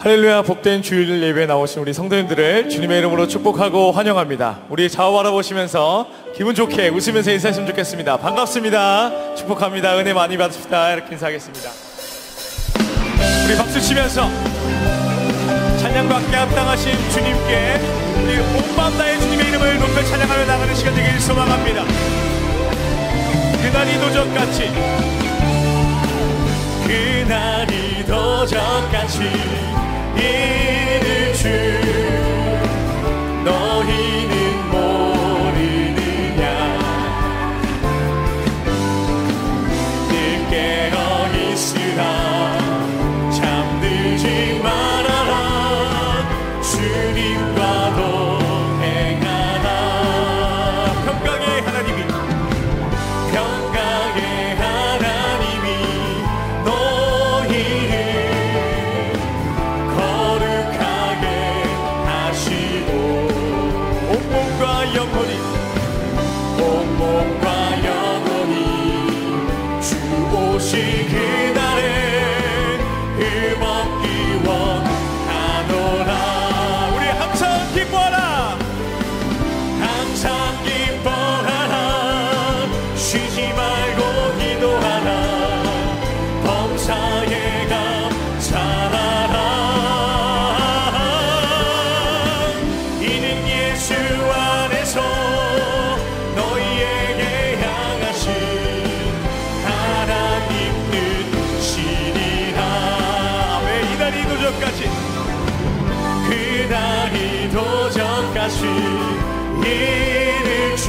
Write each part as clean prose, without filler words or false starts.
할렐루야. 복된 주일 예배에 나오신 우리 성도님들을 주님의 이름으로 축복하고 환영합니다. 우리 좌우 바라보시면서 기분 좋게 웃으면서 인사했으면 좋겠습니다. 반갑습니다. 축복합니다. 은혜 많이 받읍시다. 이렇게 인사하겠습니다. 우리 박수 치면서 찬양과 함께 합당하신 주님께 우리 온 마음 다해 주님의 이름을 높여 찬양하며 나가는 시간 되길 소망합니다. 그날이 도전같이, 그날이 도전같이 이를 줄 너희는 모르느냐. 늘 깨어 있으라. 잠들지 말아라. 주님과 동행하라. 평강의 하나님이 너희를 온몸과 영혼이 주 오실 그날에 흠없기 원하노라. 우리 항상 기뻐하라. 항상 기뻐하라. 쉬지 말고 기도하라. 범사에 감사하라. 이는 예수 안에서 너희에게 향하신 하나님 뜻이니라. 왜 이날이 도전까지, 그날이 도전까지 이를 줄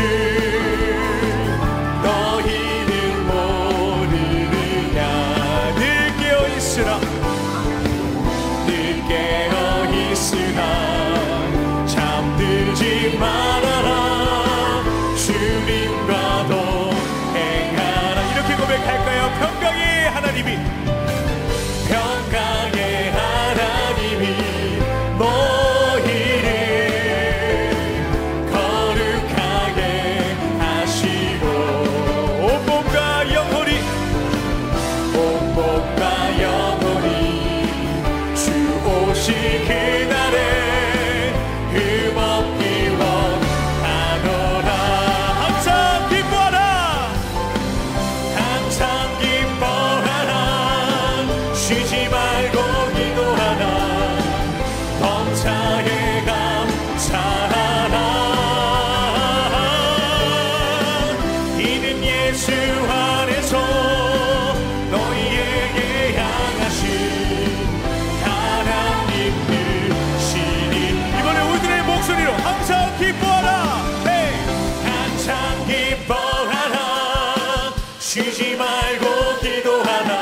너희는 모르느냐. 늘 깨어 있으라. 늘 깨어 있으라. 잠들지 말아라. 주님과 동행하라. 이렇게 고백할까요? 평강의 하나님이, 평강의 하나님이 너희를 거룩하게 하시고 온몸과 영혼이 주 오실 그날에 흠없기 원하노라. 항상 기뻐하라. 항상 기뻐하라. 쉬지 말고 기도하라. 범사에 감사하라. 이는 예수 안에서 너희에게 향하신 하나님 뜻이니. 이번에 우리들의 목소리로 항상 기뻐하라. 항상 기뻐하라. 쉬지 말고 기도하라.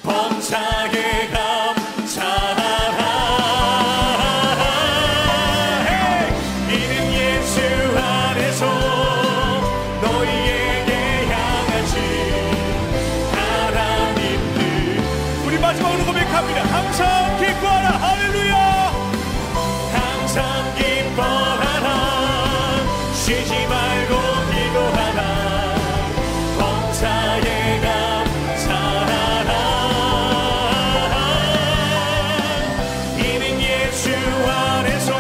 범사에 감사하라. 이는 예수 안에서 너희에게 향하신 하나님 뜻. 우리 마지막으로 고백합니다. 항상 기뻐하라. 할렐루야. 항상 기뻐하라. 쉬지 말고 기도하라. 범사에 감사하라. 이는 예수 안에서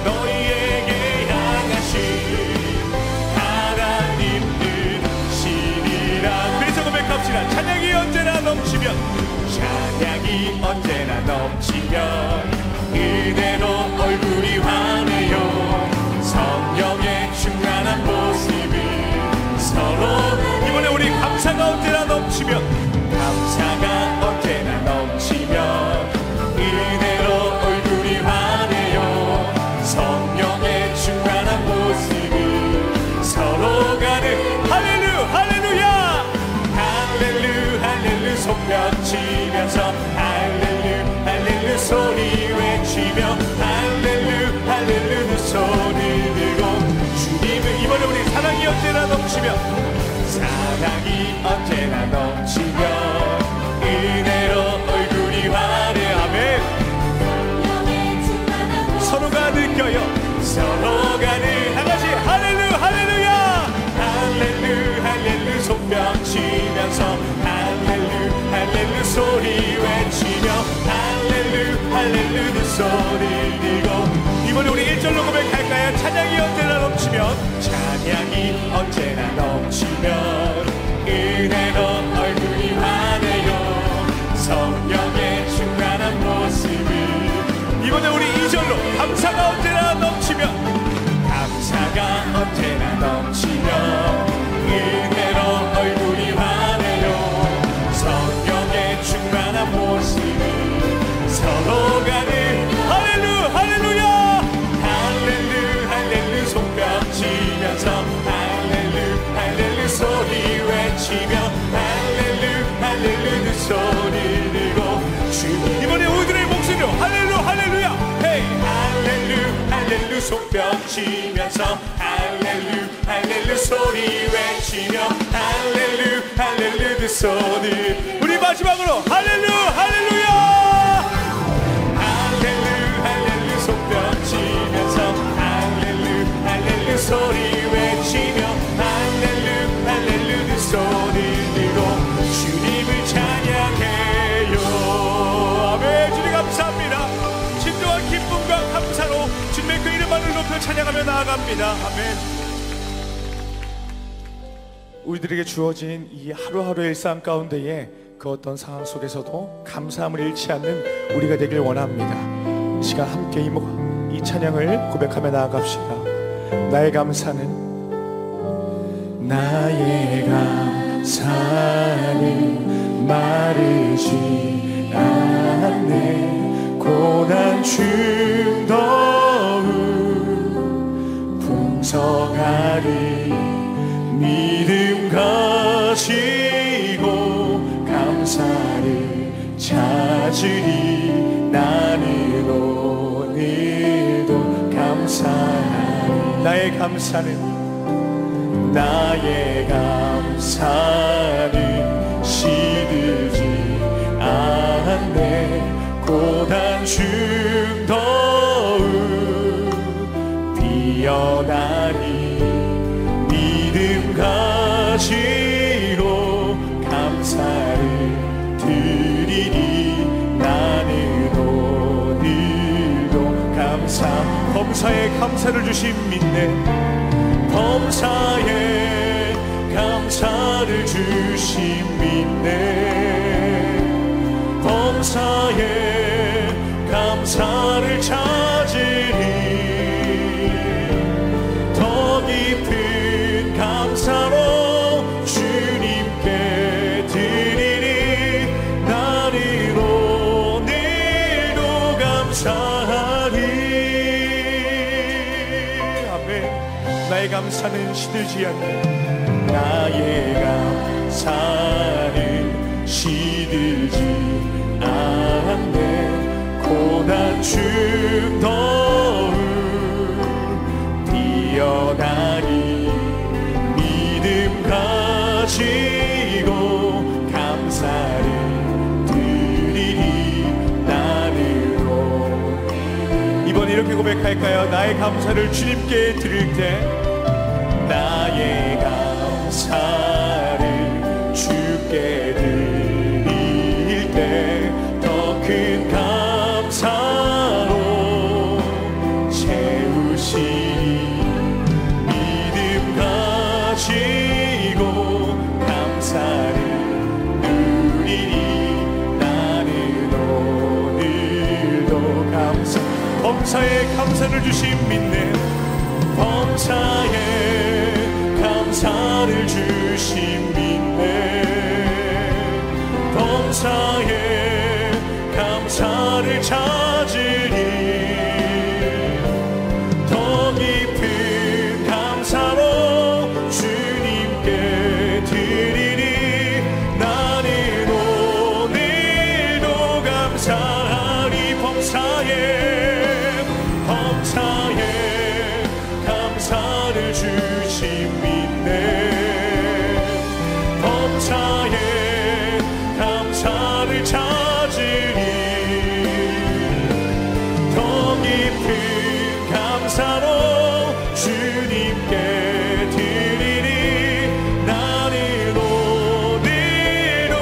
너희에게 향하신 하나님 뜻이니라. 그래서 고백합시다. 찬양이 언제나 넘치면, 찬양이 언제나 넘치면 그대로 얼굴이 환해요. 성령의 충만한 모습을 서로. 이번에 우리 감사가 언제나 넘치면, 감사가 언제나 넘치면 그대로 얼굴이 환해요. 성령의 충만한 모습을 서로 가는. 할렐루 할렐루야. 할렐루 할렐루 손뼉치면서 할렐루 할렐루 소리 외치며 할렐루 할렐루 두 손을 들고 주님을. 이번에 우리 사랑이 언제나 넘치면, 사랑이 언제나 넘치면 은혜로 얼굴이 환해하며 서로가 느껴요. 서로가 늘 다같이 할렐루 할렐루야. 할렐루 할렐루 손뼉치면서 할렐루 할렐루 소리 외치며 할렐루 소리를 내고 이번에 우리 1절로 고백할까요? 찬양이 언제나 넘치면 찬양이 언제나 넘치면 은혜로 얼굴이 환해요 성령의 충만한 모습을 이번에 우리 2절로 감사가 언제나 넘치면 감사가 언제나 넘치면 은혜로 얼굴이 환해요 성령의 충만한 모습을 서로 가는 할렐루 할렐루야 할렐루 할렐루 손뼉 치면서 할렐루 할렐루 소리 외치며 할렐루 할렐루 그 소리 내고 주 이번에 우리들의 목소리로 할렐루 할렐루야 헤이 할렐루 할렐루 손뼉 치면서 할렐루 할렐루 소리 외치며 할렐루 할렐루 그 소리 우리 마지막으로 할렐루 할렐루야 할렐루 할렐루 손뼉 치면서 할렐루 할렐루 소리 외치며 할렐루 할렐루 그 소리 들고 주님을 찬양해요 아멘 주님 감사합니다 진정한 기쁨과 감사로 주님의 그 이름만을 높여 찬양하며 나아갑니다 아멘 우리들에게 주어진 이 하루하루의 일상 가운데에 그 어떤 상황 속에서도 감사함을 잃지 않는 우리가 되길 원합니다. 이 시간 함께 이 찬양을 고백하며 나아갑시다. 나의 감사는 마르지 않네 고난 중더운 풍성하리 믿음 가지고 감사를 찾으리 나는 오늘도 감사하리 나의 감사는 시들지 않네 고난 중더운 피어나리 믿음 가지로 감사를 드리리 나는 오늘도 범사에 감사를 주신 믿네 범사에 감사를 주신 믿네 범사에 감사를 찾으리 더 깊은 감사로 주님께 드리리 나는 오늘도 감사하리 아멘 나의 감사는 시들지 않네 나의 감사는 시들지 않네 고난 중더운 피어나리 믿음 가지고 감사를 드리리 나는 이번 이렇게 고백할까요? 나의 감사를 주님께 드릴 때 나의 감사를 주께 드릴 때 더 큰 감사로 채우시니 믿음 가지고 감사를 누리니 나는 오늘도 범사에 감사를 주신 믿네 범사에 감사를 주신 믿네 범사에 감사를 찾으니 더 깊은 감사로 주님께 드리니 나는 오늘도 감사하리 범사에 감사를 주신 믿네 범사에 감사를 찾으니 더 깊은 감사로 주님께 드리니 나는 오늘도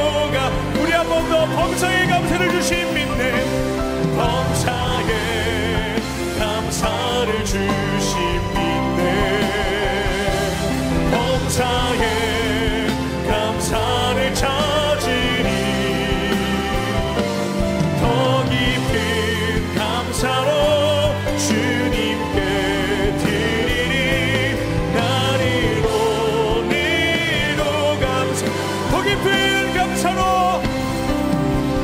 우리 한 번 더 범사에 감사를 주신 믿네 범사에 더 깊은 감사로,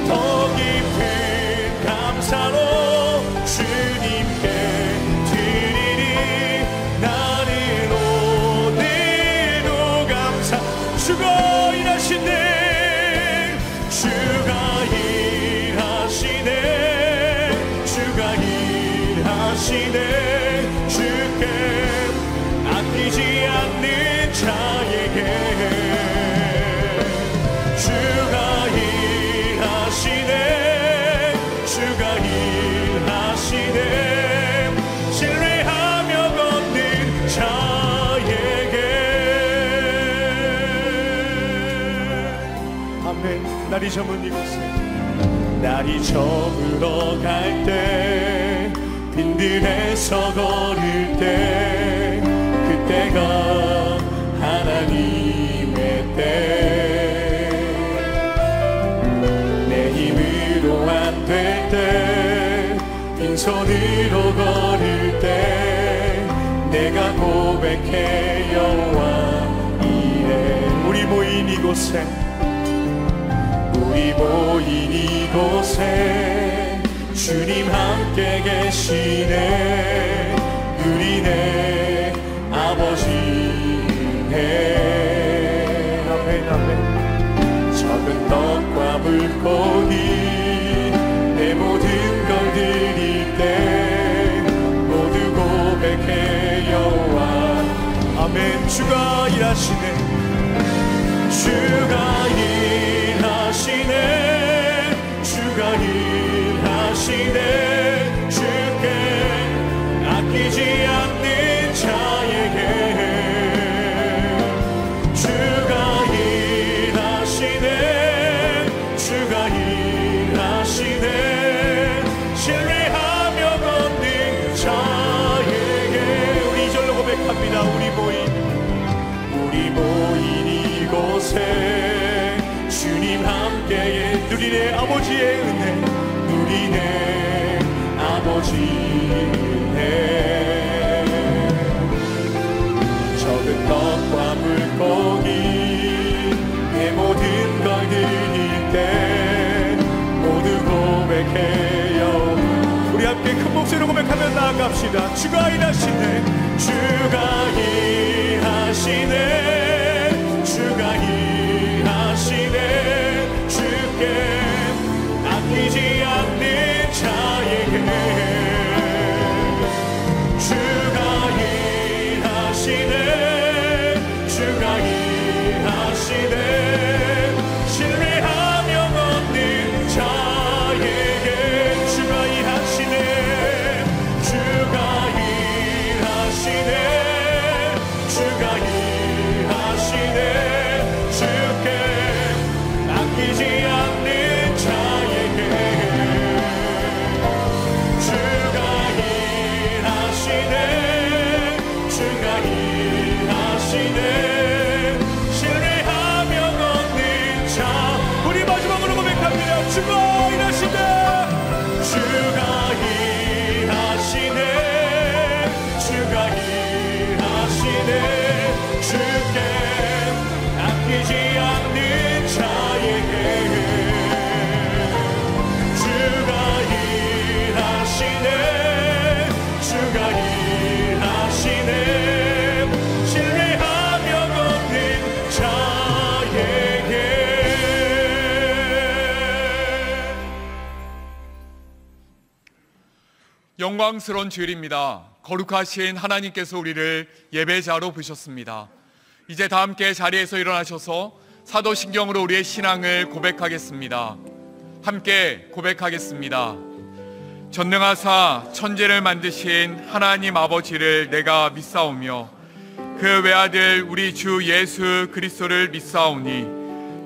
더 깊은 감사로 주님께 드리리. 나는 오늘도 감사. 주가 일하시네, 주가 일하시네, 주가 일하시네. 주께 아끼지 않는 자에게 주가 일하시네, 주가 일하시네. 신뢰하며 걷는 자에게. 아멘. 날이 저문 이곳에, 날이 저물어 갈 때, 빈들에서 걸을 때, 그때가 하나님의 때. 내 힘으로 안 될 때, 빈손으로 걸을 때, 내가 고백해 여호와 이래. 우리 모인 이곳에, 우리 모인 이곳에 주님 함께 계시네. 누리네 아버지네. 아멘 아멘. 적은 떡과 물고기 내 모든 걸 드릴 때 모두 고백해 여호와. 아멘. 주가 일하시네, 주가 일하시네, 주가 일하시네. 주께 아끼지 않는 자에게 주가 일하시네, 주가 일하시네. 신뢰하며 걷는 자에게. 우리 이절로 고백합니다. 우리 모인 이곳에 주님 함께에 누리네 아버지의 은혜, 누리네 아버지의 은혜. 적은 떡과 물고기 내 모든 걸 드릴 때 모두 고백해요. 우리 함께 큰 목소리로 고백하며 나아갑시다. 주가 일하시네, 주가 일하시네, 주가 일하시네. 주께 아끼지 않는 자에게 주가 일하시네, 주가 일하시네. 신뢰하며 걷는 자에게 주가 일하시네, 주가 일하시네, 주가 일하시네. 주께 아끼지 않는 자에게 주가 일하시네, 주가 일하시네. 신뢰하며 걷는 자. 우리 마지막으로 고백합니다. 주가 일하시네, 주가 일하시네, 주가 일하시네. 주께 아끼지 않는 자에게 주가 일하시네, 주가 일하시네. 신뢰하며 걷는 자에게. 영광스러운 주일입니다. 거룩하신 하나님께서 우리를 예배자로 부르셨습니다. 이제 다 함께 자리에서 일어나셔서 사도신경으로 우리의 신앙을 고백하겠습니다. 함께 고백하겠습니다. 전능하사 천지를 만드신 하나님 아버지를 내가 믿사오며 그 외아들 우리 주 예수 그리스도를 믿사오니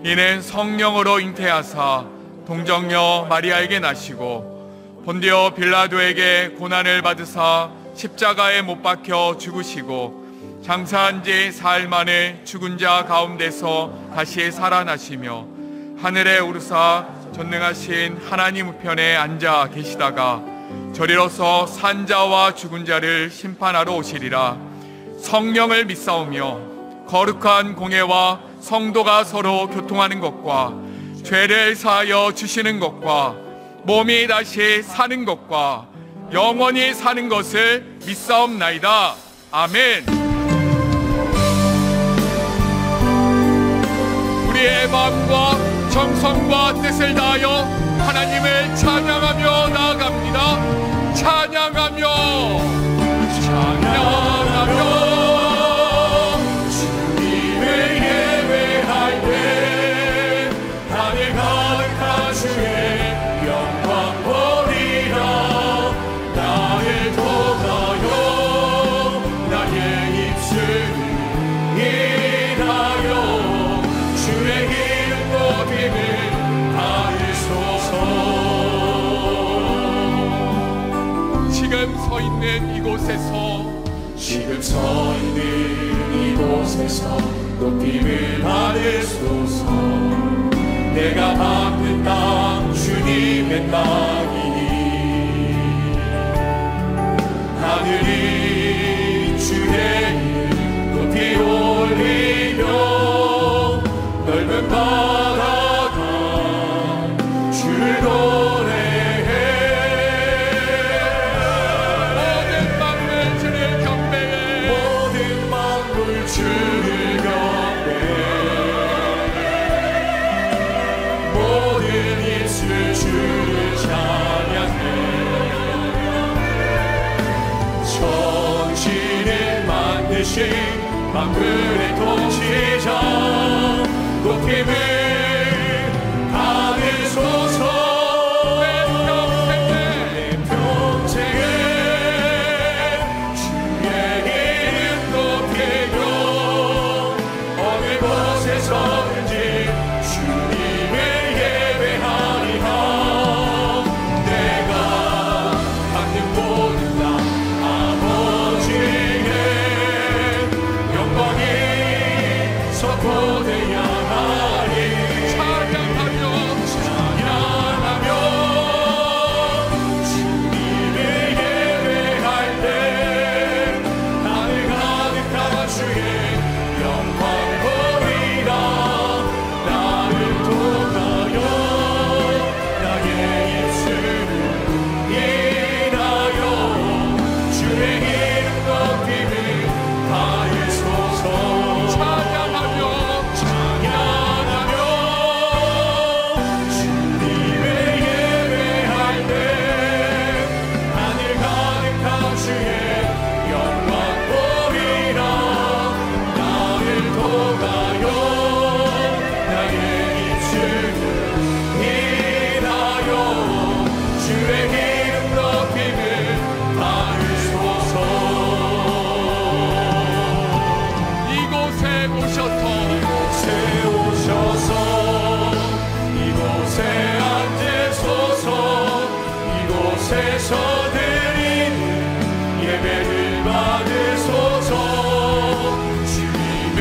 이는 성령으로 잉태하사 동정녀 마리아에게 나시고 본디오 빌라도에게 고난을 받으사 십자가에 못 박혀 죽으시고 장사한 지 사흘 만에 죽은 자 가운데서 다시 살아나시며 하늘에 오르사 전능하신 하나님 우편에 앉아 계시다가 저리로서 산자와 죽은 자를 심판하러 오시리라. 성령을 믿사오며 거룩한 공예와 성도가 서로 교통하는 것과 죄를 사하여 주시는 것과 몸이 다시 사는 것과 영원히 사는 것을 믿사옵나이다. 아멘. 우리의 마음과 정성과 뜻을 다하여 하나님을 찬양하며 나아갑니다. 찬양하며 주님을 예배할 때 하늘 가득한 주의 영광 보리라. 나를 통하여 나의 입술을 인하여 주의 이름 높임을 다하소서. 지금 서 있는 이곳에서 높임을 받으소서. 내가 받는 땅 주님의 땅이니 하늘이 주의 이름 높이 올리며 넓은 바다가 주를 노래해. 모든 만물 주를 경배해. 모든 만물 주를 경배해. 모든 입술 주를 찬양해. 천지를 만드신 만물의 통치자 높임을 받으소서. 내 평생에 주의 이름 높이며 어느 곳에서든지 주님을 예배하리라. 내가 받는 모든 땅 아버지의 영광이 선포되야 하리. 찬양하며 주님을 예배할 때 하늘 가득한 주의 영광 보리라. 나를 통하여 나의 입술을 인하여 주의 이름 높임을 다하소서. 찬양하며 주님을 예배할 때 하늘 가득한 주의 영광 보리라. 나를 통하여 나의 입술을 인하여 주의 이름 높임을 다하소서. 이곳에 오셔서 이곳에 앉으소서. 이곳에서 드리는 예배를 받으소서. 주님의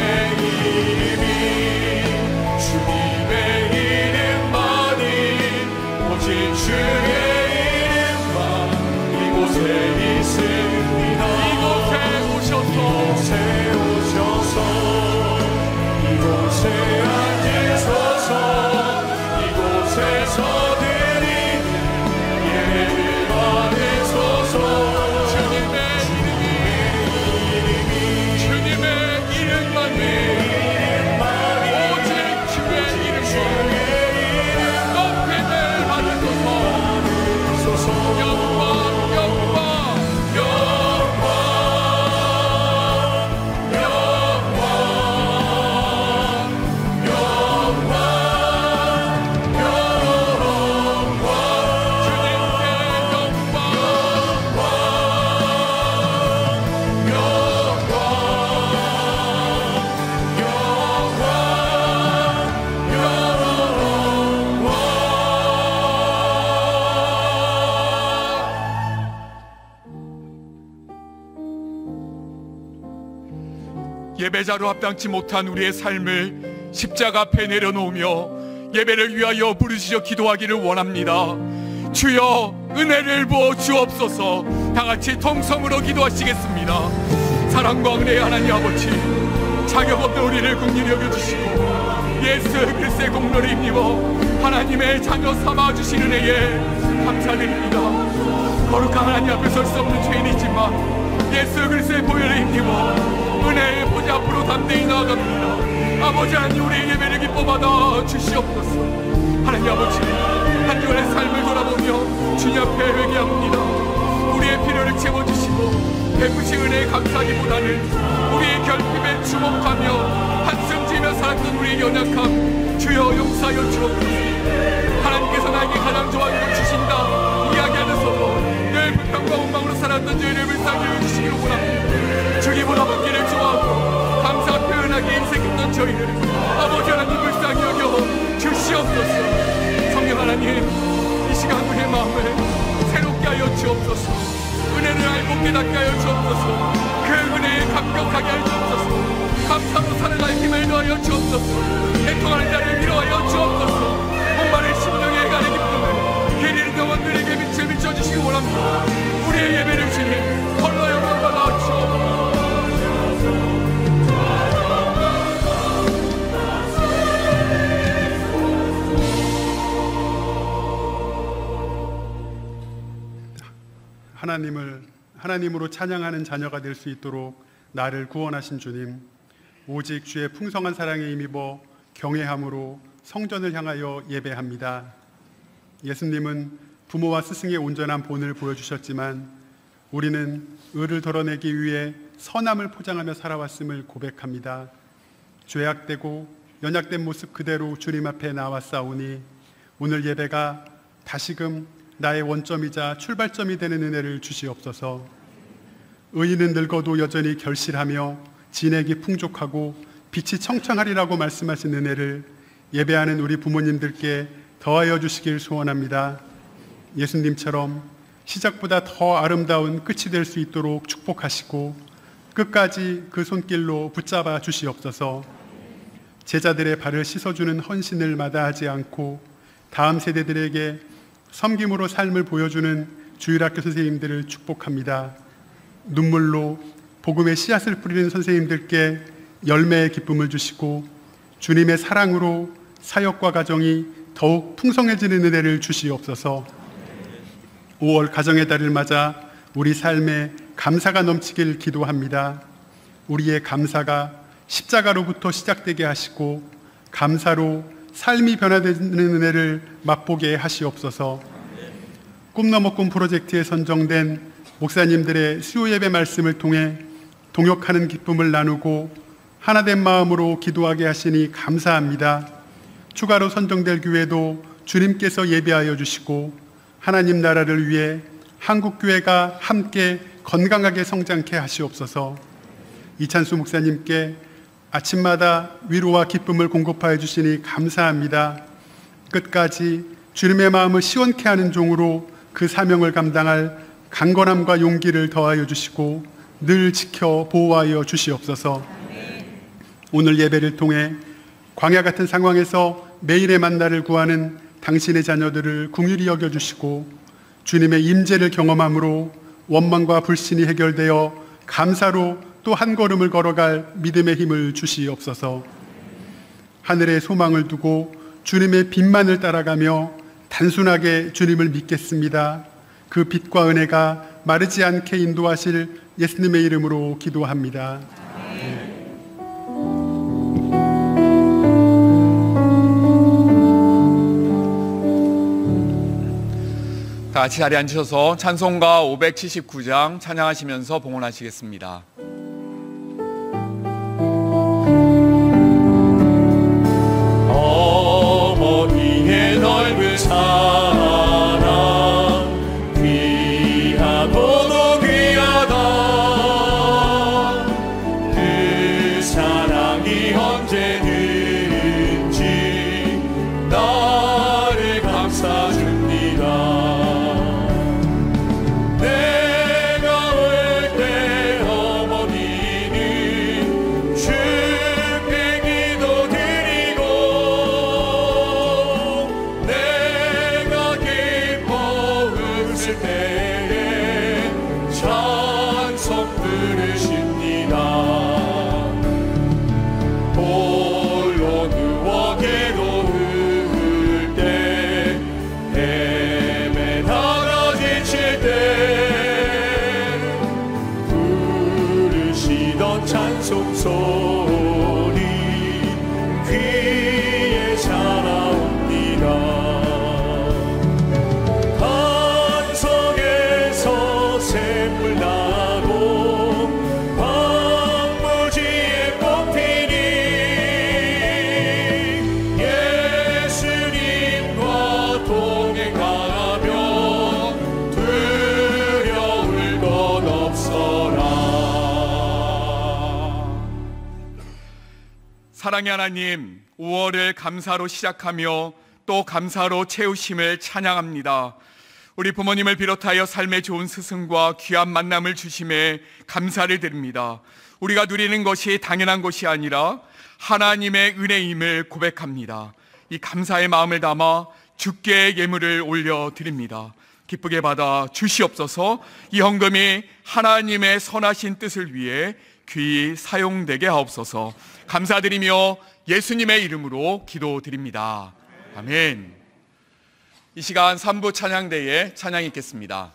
이름만이 오직 주의 이름만 이곳에 있습니다. 이곳에 오셔서 이곳에 앉으소서. 이곳에서 드리는 예배를 받으소서. 주님의 이름만이 오직 주의 이름을 높임을 받으소서. 영광 예배자로 합당치 못한 우리의 삶을 십자가 앞에 내려놓으며 예배를 위하여 부르짖어 기도하기를 원합니다. 주여 은혜를 부어 주옵소서. 다같이 통성으로 기도하시겠습니다. 사랑과 은혜의 하나님 아버지, 자격 없는 우리를 긍휼히 여겨주시고 예수 그리스도의 공로를 힘입어 하나님의 자녀 삼아주신 은혜에 감사드립니다. 거룩한 하나님 앞에 설 수 없는 죄인이지만 예수 그리스도의 보혈을 힘입어 은혜의 보좌 앞으로 담대히 나아갑니다. 아버지 하나님, 우리의 예배를 기뻐 받아 주시옵소서. 하나님 아버지, 한 주간의 삶을 돌아보며 주님 앞에 회개합니다. 우리의 필요를 채워주시고 베푸신 은혜에 감사하기보다는 우리의 결핍에 주목하며 한숨 지며 살았던 우리의 연약함 주여 용서하여 주옵소서. 하나님께서 나에게 가장 좋아하는 것 주신다 이야기하면서도 늘 불평과 원망으로 살았던 저희를 불쌍히 여겨주시기를 원합니다. 주기보다 받기를 좋아하고 감사 표현하기에 인색했던 저희를 아버지 하나님 불쌍히 여겨 주시옵소서. 성령 하나님, 이 시간 우리의 마음을 새롭게 하여 주옵소서. 은혜를 알고 깨닫게 하여 주옵소서. 그 은혜에 감격하게 하여 주옵소서. 감사로 살아갈 힘을 더하여 주옵소서. 애통하는 자를 위로하여 주옵소서. 목마른 심령의 해가는 기쁨을 길 잃은 영혼들에게 빛을 비춰주시기 원합니다. 우리의 예배를 주님 홀로 영광 받아 주옵소서. 하나님으로 찬양하는 자녀가 될 수 있도록 나를 구원하신 주님, 오직 주의 풍성한 사랑에 힘입어 경외함으로 성전을 향하여 예배합니다. 예수님은 부모와 스승의 온전한 본을 보여주셨지만 우리는 의를 드러내기 위해 선함을 포장하며 살아왔음을 고백합니다. 죄악되고 연약된 모습 그대로 주님 앞에 나왔사오니 오늘 예배가 다시금 나의 원점이자 출발점이 되는 은혜를 주시옵소서. 의인은 늙어도 여전히 결실하며 진액이 풍족하고 빛이 청청하리라고 말씀하신 은혜를 예배하는 우리 부모님들께 더하여 주시길 소원합니다. 예수님처럼 시작보다 더 아름다운 끝이 될 수 있도록 축복하시고 끝까지 그 손길로 붙잡아 주시옵소서. 제자들의 발을 씻어주는 헌신을 마다하지 않고 다음 세대들에게 섬김으로 삶을 보여주는 주일학교 선생님들을 축복합니다. 눈물로 복음의 씨앗을 뿌리는 선생님들께 열매의 기쁨을 주시고 주님의 사랑으로 사역과 가정이 더욱 풍성해지는 은혜를 주시옵소서. 5월 가정의 달을 맞아 우리 삶에 감사가 넘치길 기도합니다. 우리의 감사가 십자가로부터 시작되게 하시고 감사로 삶이 변화되는 은혜를 맛보게 하시옵소서. 꿈 넘어 꿈 프로젝트에 선정된 목사님들의 수요 예배 말씀을 통해 동역하는 기쁨을 나누고 하나된 마음으로 기도하게 하시니 감사합니다. 추가로 선정될 교회도 주님께서 예배하여 주시고 하나님 나라를 위해 한국교회가 함께 건강하게 성장케 하시옵소서. 이찬수 목사님께 아침마다 위로와 기쁨을 공급하여 주시니 감사합니다. 끝까지 주님의 마음을 시원케 하는 종으로 그 사명을 감당할 강건함과 용기를 더하여 주시고 늘 지켜 보호하여 주시옵소서. 오늘 예배를 통해 광야 같은 상황에서 매일의 만나를 구하는 당신의 자녀들을 긍휼히 여겨주시고 주님의 임재를 경험함으로 원망과 불신이 해결되어 감사로 또 한 걸음을 걸어갈 믿음의 힘을 주시옵소서. 하늘에 소망을 두고 주님의 빛만을 따라가며 단순하게 주님을 믿겠습니다. 그 빛과 은혜가 마르지 않게 인도하실 예수님의 이름으로 기도합니다. 다 같이 자리에 앉으셔서 찬송가 579장 찬양하시면서 봉헌하시겠습니다. 어머니의 넓은 사랑 귀하고도 귀하다. 그 사랑이 언제든지 나를 감싸줍니다. 내가 올 때 어머니가 사랑의 하나님, 5월을 감사로 시작하며 또 감사로 채우심을 찬양합니다. 우리 부모님을 비롯하여 삶의 좋은 스승과 귀한 만남을 주심에 감사를 드립니다. 우리가 누리는 것이 당연한 것이 아니라 하나님의 은혜임을 고백합니다. 이 감사의 마음을 담아 주께 예물을 올려드립니다. 기쁘게 받아 주시옵소서. 이 헌금이 하나님의 선하신 뜻을 위해 귀히 사용되게 하옵소서. 감사드리며 예수님의 이름으로 기도드립니다. 아멘. 이 시간 3부 찬양대에 찬양이 있겠습니다.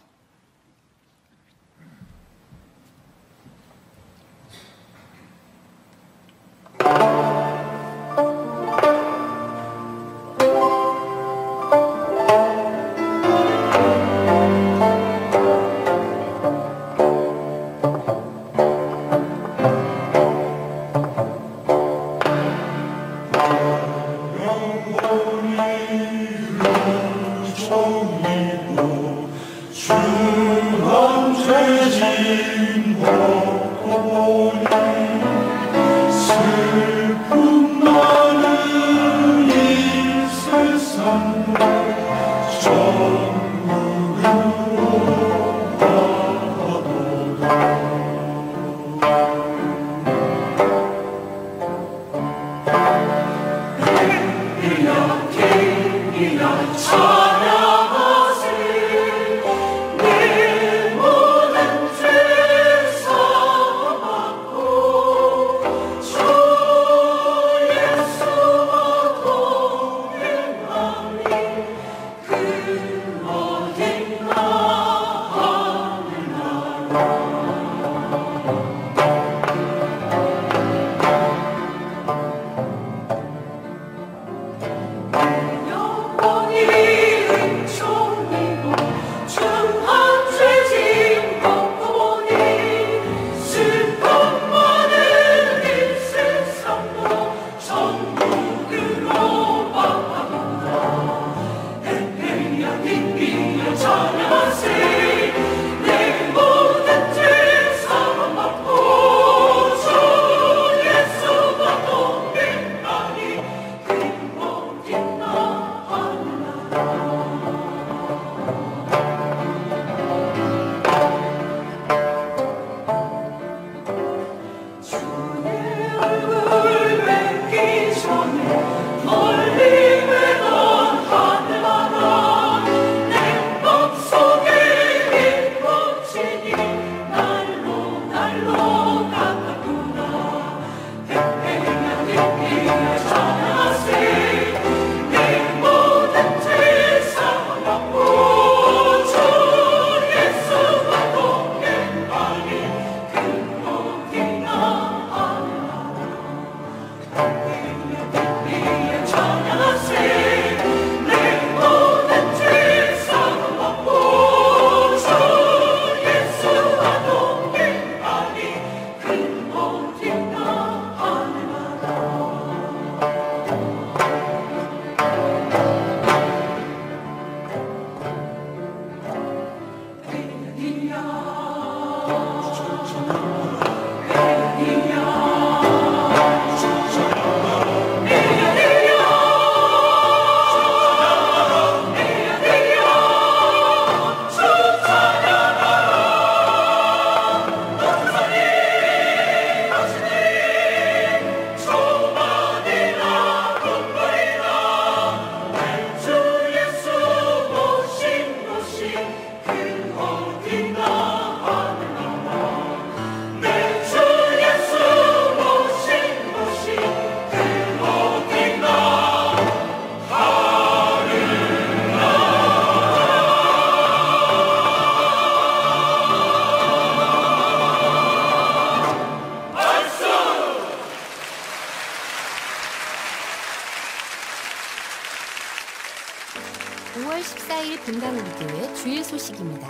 분당우리교회 주일 소식입니다.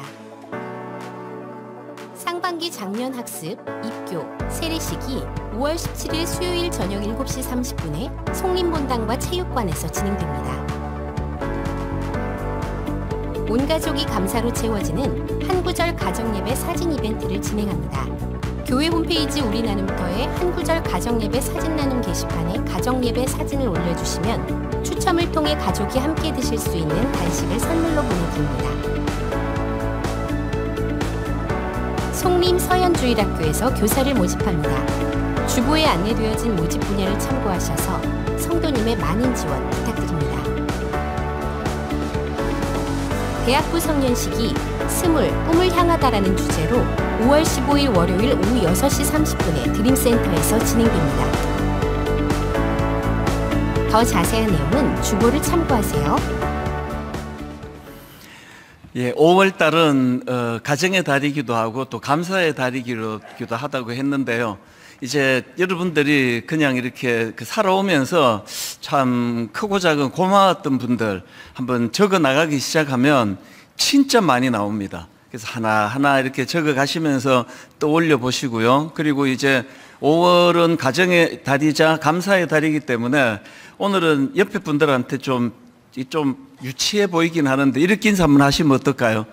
상반기 작년 학습, 입교, 세례식이 5월 17일 수요일 저녁 7시 30분에 송림본당과 체육관에서 진행됩니다. 온 가족이 감사로 채워지는 한구절 가정예배 사진 이벤트를 진행합니다. 교회 홈페이지 우리 나눔터에 한 구절 가정예배 사진 나눔 게시판에 가정예배 사진을 올려주시면 추첨을 통해 가족이 함께 드실 수 있는 간식을 선물로 보내드립니다. 송림 서현주일학교에서 교사를 모집합니다. 주보에 안내되어진 모집 분야를 참고하셔서 성도님의 많은 지원 부탁드립니다. 대학부 성년식이 스물, 꿈을 향하다라는 주제로 5월 15일 월요일 오후 6시 30분에 드림센터에서 진행됩니다. 더 자세한 내용은 주보를 참고하세요. 예, 5월 달은 가정의 달이기도 하고 또 감사의 달이기도 하다고 했는데요. 이제 여러분들이 그냥 이렇게 살아오면서 참 크고 작은 고마웠던 분들 한번 적어 나가기 시작하면 진짜 많이 나옵니다. 그래서 하나하나 이렇게 적어 가시면서 또 올려보시고요. 그리고 이제 5월은 가정의 달이자 감사의 달이기 때문에 오늘은 옆에 분들한테 좀 유치해 보이긴 하는데 이렇게 인사 한번 하시면 어떨까요?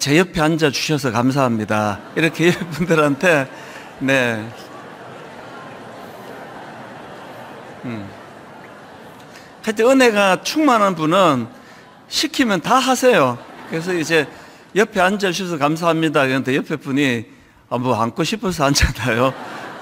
제 옆에 앉아 주셔서 감사합니다. 이렇게 옆에 분들한테 네. 하여튼 은혜가 충만한 분은 시키면 다 하세요. 그래서 이제 옆에 앉아주셔서 감사합니다. 그런데 옆에 분이 뭐 앉고 싶어서 앉았나요?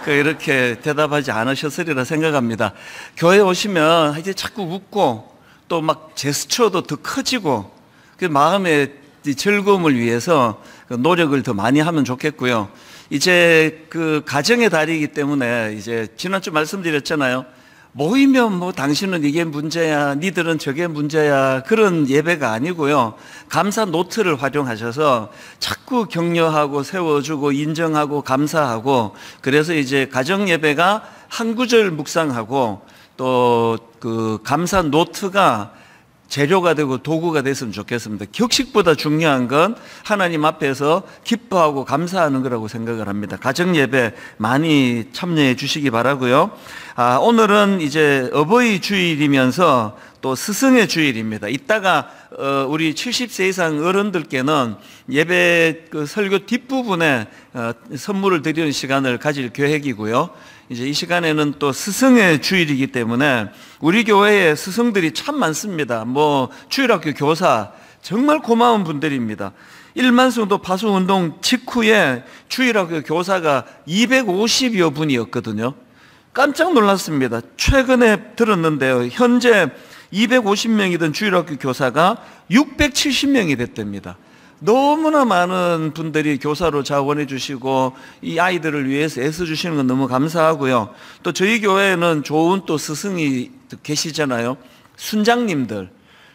이렇게 대답하지 않으셨으리라 생각합니다. 교회 오시면 이제 자꾸 웃고 또 막 제스처도 더 커지고 그 마음의 즐거움을 위해서 노력을 더 많이 하면 좋겠고요. 이제 그 가정의 달이기 때문에 이제 지난주 말씀드렸잖아요. 모이면 뭐 당신은 이게 문제야, 니들은 저게 문제야, 그런 예배가 아니고요. 감사 노트를 활용하셔서 자꾸 격려하고 세워주고 인정하고 감사하고, 그래서 이제 가정 예배가 한 구절 묵상하고 또 그 감사 노트가 재료가 되고 도구가 됐으면 좋겠습니다. 격식보다 중요한 건 하나님 앞에서 기뻐하고 감사하는 거라고 생각을 합니다. 가정 예배 많이 참여해 주시기 바라고요. 오늘은 이제 어버이 주일이면서 또 스승의 주일입니다. 이따가 우리 70세 이상 어른들께는 예배 설교 뒷부분에 선물을 드리는 시간을 가질 계획이고요. 이제 이 시간에는 또 스승의 주일이기 때문에 우리 교회에 스승들이 참 많습니다. 뭐 주일학교 교사 정말 고마운 분들입니다. 1만 성도 파수운동 직후에 주일학교 교사가 250여 분이었거든요. 깜짝 놀랐습니다. 최근에 들었는데요. 현재 250명이던 주일학교 교사가 670명이 됐답니다. 너무나 많은 분들이 교사로 자원해 주시고 이 아이들을 위해서 애써 주시는 건 너무 감사하고요. 또 저희 교회에는 좋은 또 스승이 계시잖아요. 순장님들,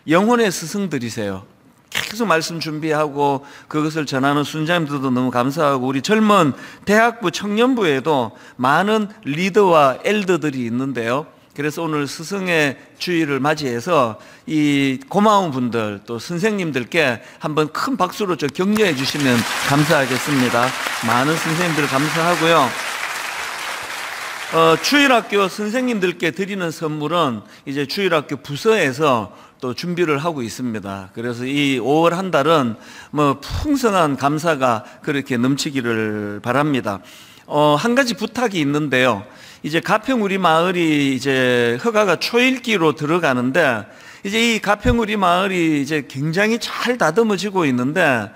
영혼의 스승들이세요. 계속 말씀 준비하고 그것을 전하는 순장님들도 너무 감사하고, 우리 젊은 대학부 청년부에도 많은 리더와 엘더들이 있는데요. 그래서 오늘 스승의 주일을 맞이해서 이 고마운 분들 또 선생님들께 한번 큰 박수로 격려해 주시면 감사하겠습니다. 많은 선생님들 감사하고요. 주일학교 선생님들께 드리는 선물은 이제 주일학교 부서에서 또 준비를 하고 있습니다. 그래서 이 5월 한 달은 뭐 풍성한 감사가 그렇게 넘치기를 바랍니다. 한 가지 부탁이 있는데요. 이제 가평 우리 마을이 이제 허가가 초읽기로 들어가는데, 이제 이 가평 우리 마을이 이제 굉장히 잘 다듬어지고 있는데,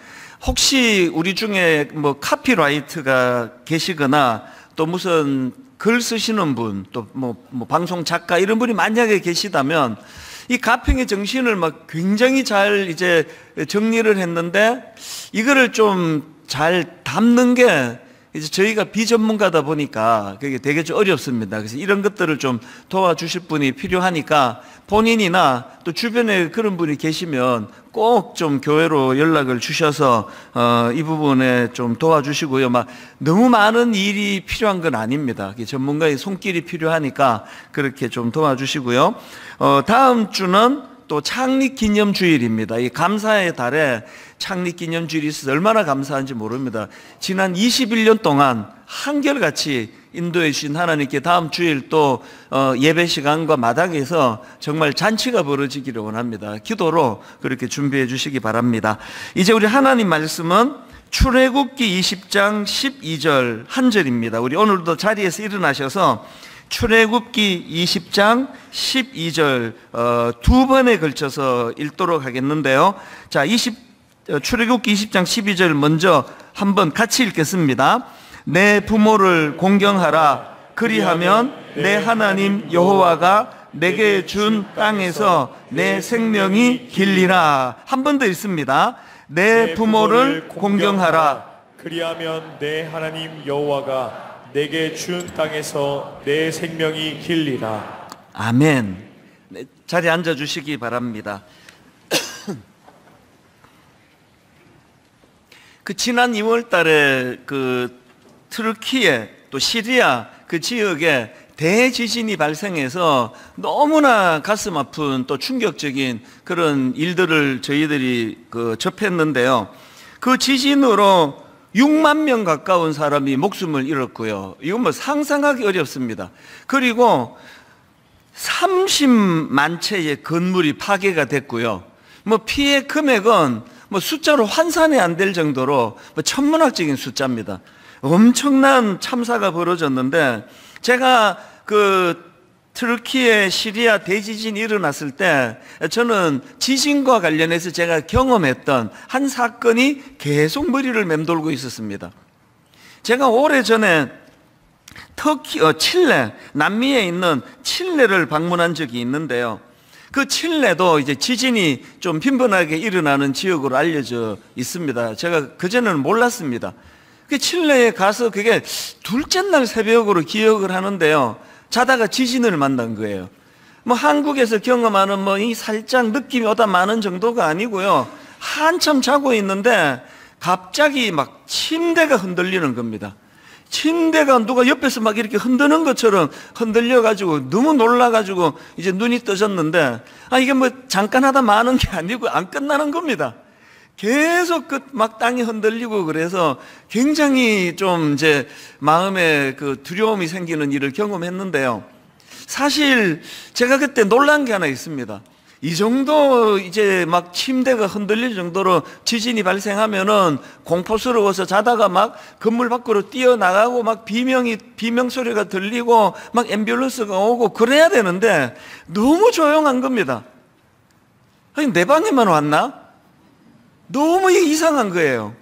혹시 우리 중에 뭐 카피라이트가 계시거나 또 무슨 글 쓰시는 분, 또 뭐 방송 작가 이런 분이 만약에 계시다면, 이 가평의 정신을 막 굉장히 잘 이제 정리를 했는데 이거를 좀 잘 담는 게 이제 저희가 비전문가다 보니까 그게 되게 좀 어렵습니다. 그래서 이런 것들을 좀 도와주실 분이 필요하니까 본인이나 또 주변에 그런 분이 계시면 꼭 좀 교회로 연락을 주셔서 이 부분에 좀 도와주시고요. 막 너무 많은 일이 필요한 건 아닙니다. 전문가의 손길이 필요하니까 그렇게 좀 도와주시고요. 다음 주는 또 창립기념주일입니다. 이 감사의 달에 창립기념주일이 있어서 얼마나 감사한지 모릅니다. 지난 21년 동안 한결같이 인도해 주신 하나님께 다음 주일 또 예배 시간과 마당에서 정말 잔치가 벌어지기를 원합니다. 기도로 그렇게 준비해 주시기 바랍니다. 이제 우리 하나님 말씀은 출애굽기 20장 12절 한 절입니다. 우리 오늘도 자리에서 일어나셔서 출애굽기 20장 12절 두 번에 걸쳐서 읽도록 하겠는데요. 자, 출애굽기 20장 12절 먼저 한번 같이 읽겠습니다. 내 부모를 공경하라. 그리하면 내 하나님 여호와가 내게 준 땅에서 내 생명이 길리라. 한 번 더 읽습니다. 내 부모를 공경하라. 그리하면 내 하나님 여호와가 내게 준 땅에서 내 생명이 길리라. 아멘. 네, 자리에 앉아주시기 바랍니다. 그 지난 2월 달에 그 터키에 또 시리아 그 지역에 대지진이 발생해서 너무나 가슴 아픈 또 충격적인 그런 일들을 저희들이 접했는데요. 그 지진으로 6만 명 가까운 사람이 목숨을 잃었고요. 이건 뭐 상상하기 어렵습니다. 그리고 30만 채의 건물이 파괴가 됐고요. 뭐 피해 금액은 뭐 숫자로 환산이 안 될 정도로 뭐 천문학적인 숫자입니다. 엄청난 참사가 벌어졌는데, 제가 그 터키의 시리아 대지진이 일어났을 때 저는 지진과 관련해서 제가 경험했던 한 사건이 계속 머리를 맴돌고 있었습니다. 제가 오래전에 칠레, 남미에 있는 칠레를 방문한 적이 있는데요. 그 칠레도 이제 지진이 좀 빈번하게 일어나는 지역으로 알려져 있습니다. 제가 그전에는 몰랐습니다. 그 칠레에 가서 그게 둘째 날 새벽으로 기억을 하는데요. 자다가 지진을 만난 거예요. 뭐 한국에서 경험하는 뭐 이 살짝 느낌이 오다 마는 정도가 아니고요. 한참 자고 있는데 갑자기 막 침대가 흔들리는 겁니다. 침대가 누가 옆에서 막 이렇게 흔드는 것처럼 흔들려가지고 너무 놀라가지고 이제 눈이 떠졌는데, 이게 뭐 잠깐 하다 마는 게 아니고 안 끝나는 겁니다. 계속 막 땅이 흔들리고 그래서 굉장히 좀 이제 마음에 그 두려움이 생기는 일을 경험했는데요. 사실 제가 그때 놀란 게 하나 있습니다. 이 정도 이제 막 침대가 흔들릴 정도로 지진이 발생하면은 공포스러워서 자다가 막 건물 밖으로 뛰어나가고 막 비명 소리가 들리고 막 앰뷸런스가 오고 그래야 되는데 너무 조용한 겁니다. 아니, 내 방에만 왔나? 너무 이상한 거예요.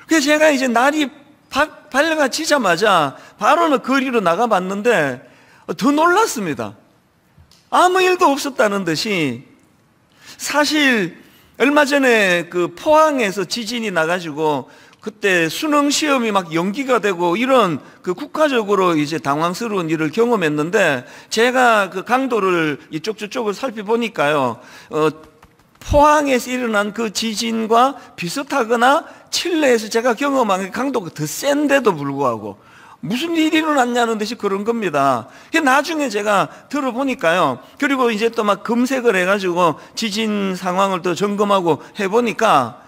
그래서 제가 이제 날이 밝아지자마자 바로는 거리로 나가봤는데 더 놀랐습니다. 아무 일도 없었다는 듯이. 사실 얼마 전에 그 포항에서 지진이 나가지고 그때 수능 시험이 막 연기가 되고 이런 그 국가적으로 이제 당황스러운 일을 경험했는데, 제가 그 강도를 이쪽 저쪽을 살펴보니까요, 포항에서 일어난 그 지진과 비슷하거나 칠레에서 제가 경험한 강도가 더 센데도 불구하고 무슨 일이 일어났냐는 듯이 그런 겁니다. 나중에 제가 들어보니까요, 그리고 이제 또 막 검색을 해가지고 지진 상황을 또 점검하고 해보니까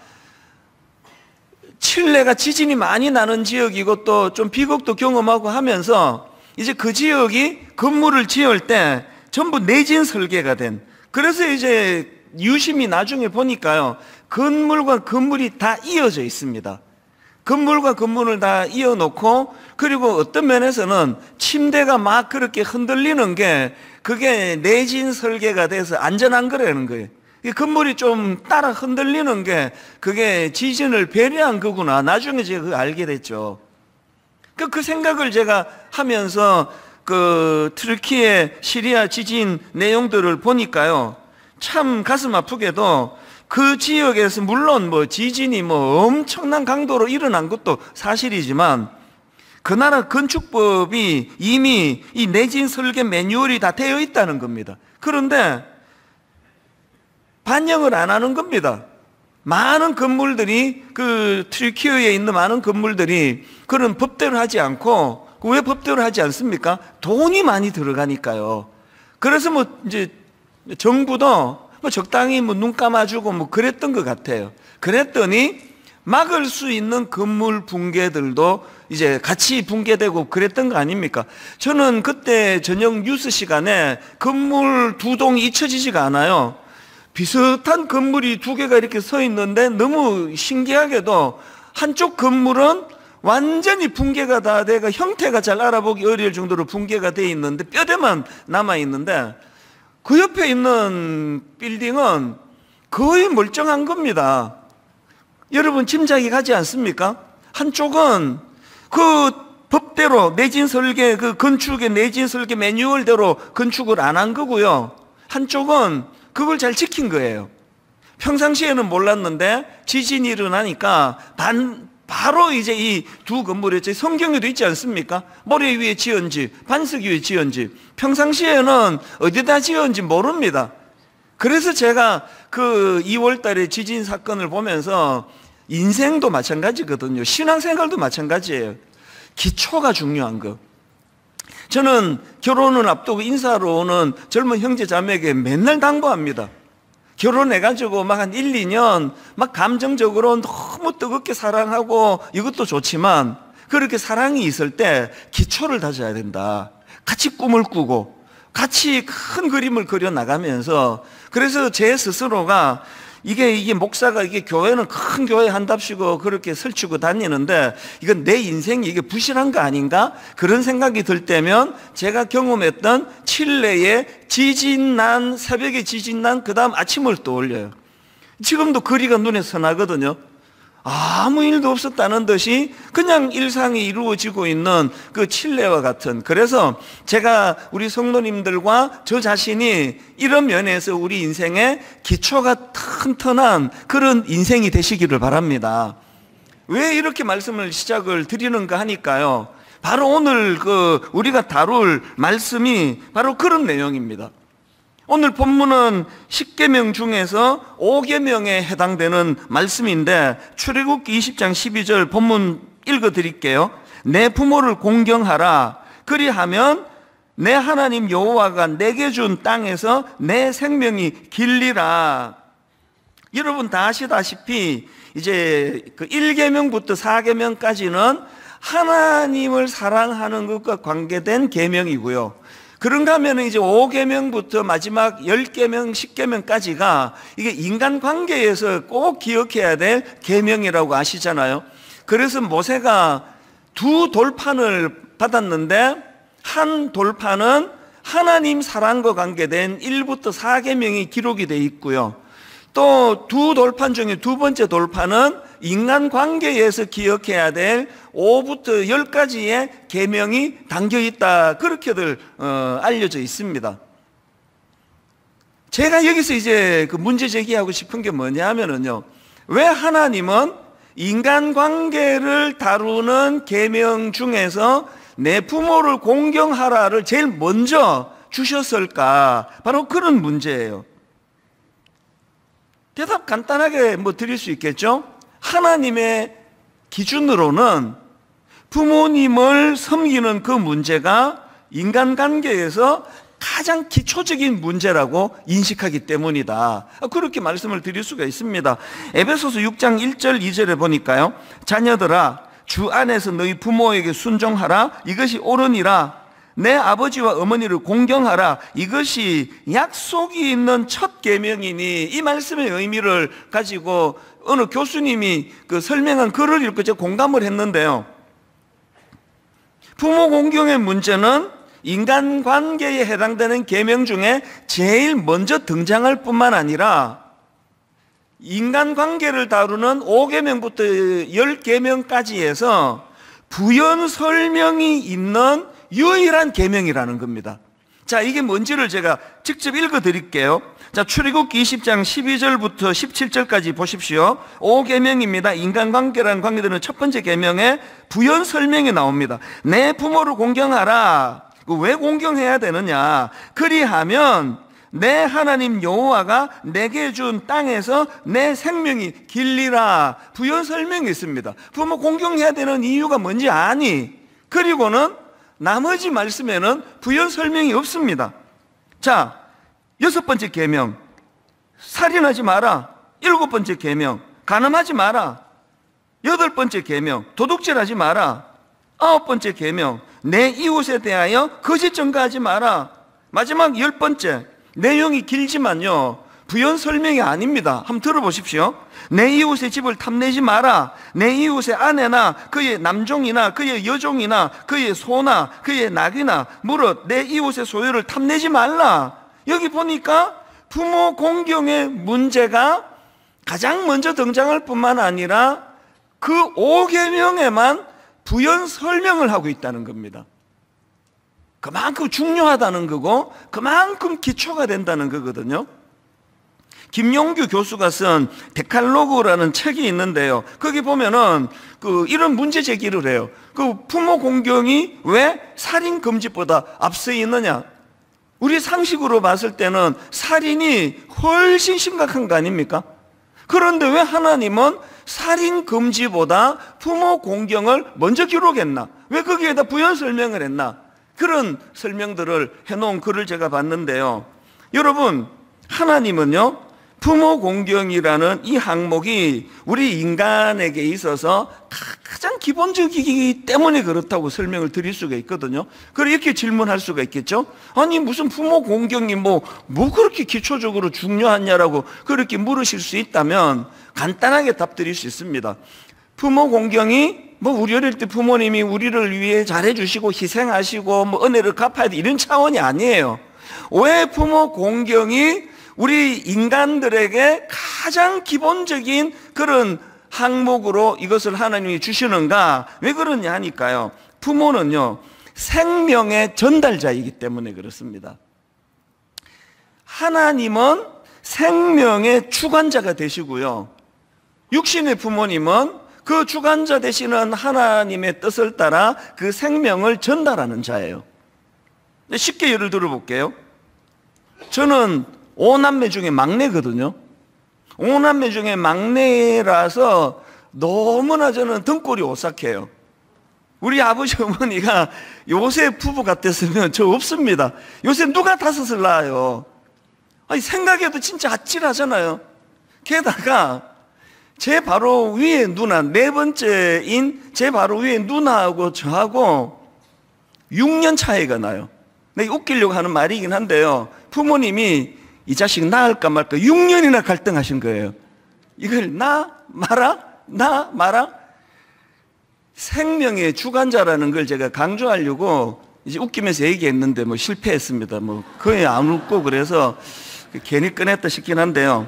칠레가 지진이 많이 나는 지역이고 또 좀 비극도 경험하고 하면서 이제 그 지역이 건물을 지을 때 전부 내진 설계가 된, 그래서 이제 유심히 나중에 보니까요, 건물과 건물이 다 이어져 있습니다. 건물과 건물을 다 이어놓고, 그리고 어떤 면에서는 침대가 막 그렇게 흔들리는 게 그게 내진 설계가 돼서 안전한 거라는 거예요. 이 건물이 좀 따라 흔들리는 게 그게 지진을 배려한 거구나. 나중에 제가 그거 알게 됐죠. 그 생각을 제가 하면서 그 터키의 시리아 지진 내용들을 보니까요, 참 가슴 아프게도 그 지역에서 물론 뭐 지진이 뭐 엄청난 강도로 일어난 것도 사실이지만 그 나라 건축법이 이미 이 내진 설계 매뉴얼이 다 되어 있다는 겁니다. 그런데 반영을 안 하는 겁니다. 많은 건물들이, 그 터키에 있는 많은 건물들이 그런 법대로 하지 않고, 왜 법대로 하지 않습니까? 돈이 많이 들어가니까요. 그래서 뭐 이제 정부도 뭐 적당히 뭐 눈 감아주고 뭐 그랬던 것 같아요. 그랬더니 막을 수 있는 건물 붕괴들도 이제 같이 붕괴되고 그랬던 거 아닙니까? 저는 그때 저녁 뉴스 시간에 건물 두 동이 잊혀지지가 않아요. 비슷한 건물이 두 개가 이렇게 서 있는데 너무 신기하게도 한쪽 건물은 완전히 붕괴가 다 돼가 형태가 잘 알아보기 어려울 정도로 붕괴가 돼 있는데 뼈대만 남아 있는데 그 옆에 있는 빌딩은 거의 멀쩡한 겁니다. 여러분 짐작이 가지 않습니까? 한쪽은 그 법대로 내진 설계, 그 건축의 내진 설계 매뉴얼대로 건축을 안 한 거고요. 한쪽은 그걸 잘 지킨 거예요. 평상시에는 몰랐는데 지진이 일어나니까 바로 이제 이 두 건물에 성경에도 있지 않습니까? 모래 위에 지은지, 반석 위에 지은지. 평상시에는 어디다 지은지 모릅니다. 그래서 제가 그 2월 달에 지진 사건을 보면서 인생도 마찬가지거든요. 신앙생활도 마찬가지예요. 기초가 중요한 거. 저는 결혼을 앞두고 인사하러 오는 젊은 형제 자매에게 맨날 당부합니다. 결혼해가지고 막 한 1, 2년 막 감정적으로 너무 뜨겁게 사랑하고 이것도 좋지만 그렇게 사랑이 있을 때 기초를 다져야 된다. 같이 꿈을 꾸고 같이 큰 그림을 그려 나가면서 그래서 제 스스로가 이게 목사가 이게 교회는 큰 교회 한답시고 그렇게 설치고 다니는데 이건 내 인생이 이게 부실한 거 아닌가? 그런 생각이 들 때면 제가 경험했던 칠레의 지진난, 새벽에 지진난 그 다음 아침을 떠올려요. 지금도 거리가 눈에 선하거든요. 아무 일도 없었다는 듯이 그냥 일상이 이루어지고 있는 그 칠레와 같은. 그래서 제가 우리 성도님들과 저 자신이 이런 면에서 우리 인생의 기초가 튼튼한 그런 인생이 되시기를 바랍니다. 왜 이렇게 말씀을 시작을 드리는가 하니까요, 바로 오늘 우리가 다룰 말씀이 바로 그런 내용입니다. 오늘 본문은 10계명 중에서 5계명에 해당되는 말씀인데 출애굽기 20장 12절 본문 읽어드릴게요. 내 부모를 공경하라. 그리하면 내 하나님 여호와가 내게 준 땅에서 내 생명이 길리라. 여러분 다 아시다시피 이제 그 1계명부터 4계명까지는 하나님을 사랑하는 것과 관계된 계명이고요. 그런가 하면 이제 5계명부터 마지막 10계명, 10계명까지가 이게 인간관계에서 꼭 기억해야 될 계명이라고 아시잖아요. 그래서 모세가 두 돌판을 받았는데 한 돌판은 하나님 사랑과 관계된 1부터 4계명이 기록이 되어 있고요. 또 두 돌판 중에 두 번째 돌판은 인간관계에서 기억해야 될 5부터 10가지의 계명이 담겨있다. 그렇게들 알려져 있습니다. 제가 여기서 이제 그 문제 제기하고 싶은 게 뭐냐 하면은요, 왜 하나님은 인간관계를 다루는 계명 중에서 내 부모를 공경하라를 제일 먼저 주셨을까? 바로 그런 문제예요. 대답 간단하게 드릴 수 있겠죠? 하나님의 기준으로는 부모님을 섬기는 그 문제가 인간관계에서 가장 기초적인 문제라고 인식하기 때문이다. 그렇게 말씀을 드릴 수가 있습니다. 에베소서 6장 1절 2절에 보니까요, 자녀들아 주 안에서 너희 부모에게 순종하라. 이것이 옳으니라. 내 아버지와 어머니를 공경하라. 이것이 약속이 있는 첫 계명이니. 이 말씀의 의미를 가지고 어느 교수님이 그 설명한 글을 읽고 제가 공감을 했는데요, 부모 공경의 문제는 인간관계에 해당되는 계명 중에 제일 먼저 등장할 뿐만 아니라 인간관계를 다루는 5계명부터 10계명까지 해서 부연 설명이 있는 유일한 계명이라는 겁니다. 자, 이게 뭔지를 제가 직접 읽어드릴게요. 자, 출애굽기 20장 12절부터 17절까지 보십시오. 5계명입니다. 인간관계라는 관계되는 첫 번째 계명에 부연 설명이 나옵니다. 내 부모를 공경하라. 왜 공경해야 되느냐? 그리하면 내 하나님 여호와가 내게 준 땅에서 내 생명이 길리라. 부연 설명이 있습니다. 부모 공경해야 되는 이유가 뭔지 아니? 그리고는 나머지 말씀에는 부연 설명이 없습니다. 자, 6번째 계명, 살인하지 마라. 7번째 계명, 간음하지 마라. 8번째 계명, 도둑질하지 마라. 9번째 계명, 내 이웃에 대하여 거짓 증거하지 마라. 마지막 10번째, 내용이 길지만요, 부연 설명이 아닙니다. 한번 들어보십시오. 내 이웃의 집을 탐내지 마라. 내 이웃의 아내나 그의 남종이나 그의 여종이나 그의 소나 그의 낙이나 무릇 내 이웃의 소유를 탐내지 말라. 여기 보니까 부모 공경의 문제가 가장 먼저 등장할 뿐만 아니라 그 5계명에만 부연 설명을 하고 있다는 겁니다. 그만큼 중요하다는 거고 그만큼 기초가 된다는 거거든요. 김용규 교수가 쓴 데칼로그라는 책이 있는데요. 거기 보면은 이런 문제 제기를 해요. 부모 공경이 왜 살인 금지보다 앞서 있느냐? 우리 상식으로 봤을 때는 살인이 훨씬 심각한 거 아닙니까? 그런데 왜 하나님은 살인 금지보다 부모 공경을 먼저 기록했나? 왜 거기에다 부연 설명을 했나? 그런 설명들을 해놓은 글을 제가 봤는데요. 여러분, 하나님은요, 부모 공경이라는 이 항목이 우리 인간에게 있어서 가장 기본적이기 때문에 그렇다고 설명을 드릴 수가 있거든요. 그래서 이렇게 질문할 수가 있겠죠. 아니 무슨 부모 공경이 뭐 그렇게 기초적으로 중요하냐라고 그렇게 물으실 수 있다면 간단하게 답드릴 수 있습니다. 부모 공경이 우리 어릴 때 부모님이 우리를 위해 잘해주시고 희생하시고 은혜를 갚아야 돼 이런 차원이 아니에요. 왜 부모 공경이 우리 인간들에게 가장 기본적인 그런 항목으로 이것을 하나님이 주시는가? 왜 그러냐 하니까요. 부모는요, 생명의 전달자이기 때문에 그렇습니다. 하나님은 생명의 주관자가 되시고요. 육신의 부모님은 그 주관자 되시는 하나님의 뜻을 따라 그 생명을 전달하는 자예요. 쉽게 예를 들어볼게요. 저는 5남매 중에 막내거든요. 5남매 중에 막내라서 너무나 저는 등골이 오싹해요. 우리 아버지 어머니가 요새 부부 같았으면 저 없습니다. 요새 누가 5을 낳아요. 아니 생각해도 진짜 아찔하잖아요. 게다가 제 바로 위에 누나, 4번째인 제 바로 위에 누나하고 저하고 6년 차이가 나요. 내가 웃기려고 하는 말이긴 한데요. 부모님이 이 자식 낳을까 말까 6년이나 갈등하신 거예요. 이걸 나 마라? 생명의 주관자라는 걸 제가 강조하려고 이제 웃기면서 얘기했는데 실패했습니다. 거의 안 웃고 그래서 괜히 꺼냈다 싶긴 한데요.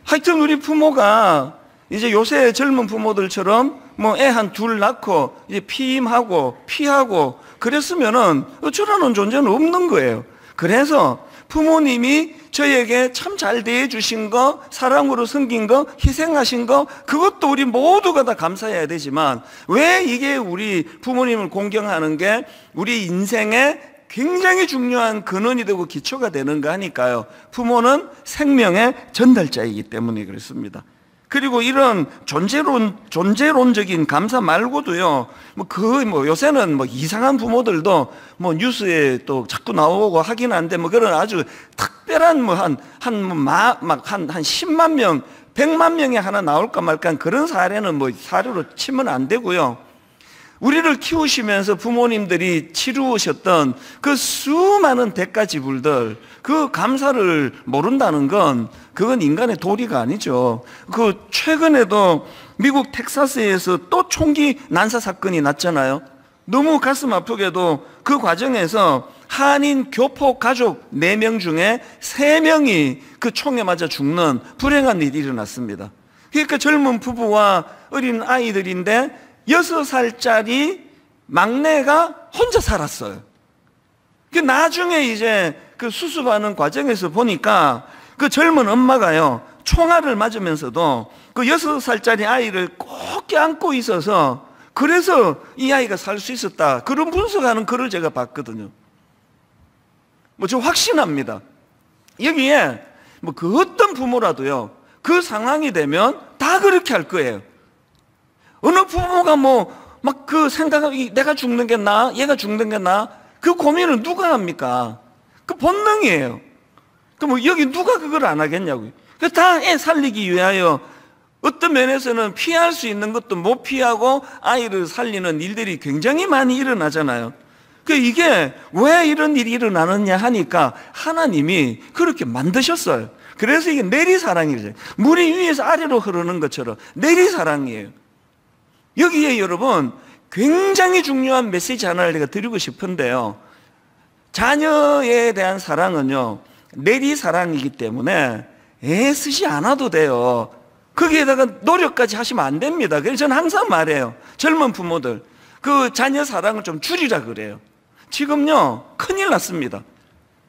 하여튼 우리 부모가 이제 요새 젊은 부모들처럼 애 한 둘 낳고 이제 피임하고 피하고 그랬으면은 저라는 존재는 없는 거예요. 그래서 부모님이 저에게 참 잘 대해주신 거, 사랑으로 섬긴 거, 희생하신 거, 그것도 우리 모두가 다 감사해야 되지만 왜 이게 우리 부모님을 공경하는 게 우리 인생의 굉장히 중요한 근원이 되고 기초가 되는가 하니까요. 부모는 생명의 전달자이기 때문에 그렇습니다. 그리고 이런 존재론적인 감사 말고도요, 요새는 이상한 부모들도 뉴스에 또 자꾸 나오고 하긴 한데 그런 아주 특별한 한 10만 명, 100만 명에 하나 나올까 말까 그런 사례는 사례로 치면 안 되고요. 우리를 키우시면서 부모님들이 치루셨던 그 수많은 대가 지불들, 그 감사를 모른다는 건 그건 인간의 도리가 아니죠. 최근에도 미국 텍사스에서 또 총기 난사 사건이 났잖아요. 너무 가슴 아프게도 그 과정에서 한인 교포 가족 4명 중에 3명이 그 총에 맞아 죽는 불행한 일이 일어났습니다. 그러니까 젊은 부부와 어린 아이들인데 6살짜리 막내가 혼자 살았어요. 나중에 이제 그 수습하는 과정에서 보니까 그 젊은 엄마가요, 총알을 맞으면서도 그 6살짜리 아이를 꼭 껴안고 있어서 그래서 이 아이가 살 수 있었다. 그런 분석하는 글을 제가 봤거든요. 저 확신합니다. 여기에 그 어떤 부모라도요, 그 상황이 되면 다 그렇게 할 거예요. 어느 부모가 그 생각이 내가 죽는 게 나아? 얘가 죽는 게 나아? 그 고민을 누가 합니까? 그 본능이에요. 여기 누가 그걸 안 하겠냐고요. 다 애 살리기 위하여 어떤 면에서는 피할 수 있는 것도 못 피하고 아이를 살리는 일들이 굉장히 많이 일어나잖아요. 이게 왜 이런 일이 일어나느냐 하니까 하나님이 그렇게 만드셨어요. 그래서 이게 내리사랑이죠. 물이 위에서 아래로 흐르는 것처럼 내리사랑이에요. 여기에 여러분 굉장히 중요한 메시지 하나를 제가 드리고 싶은데요. 자녀에 대한 사랑은요, 내리사랑이기 때문에 애쓰지 않아도 돼요. 거기에다가 노력까지 하시면 안 됩니다. 그래서 저는 항상 말해요. 젊은 부모들, 그 자녀 사랑을 좀 줄이라 그래요. 지금요, 큰일 났습니다.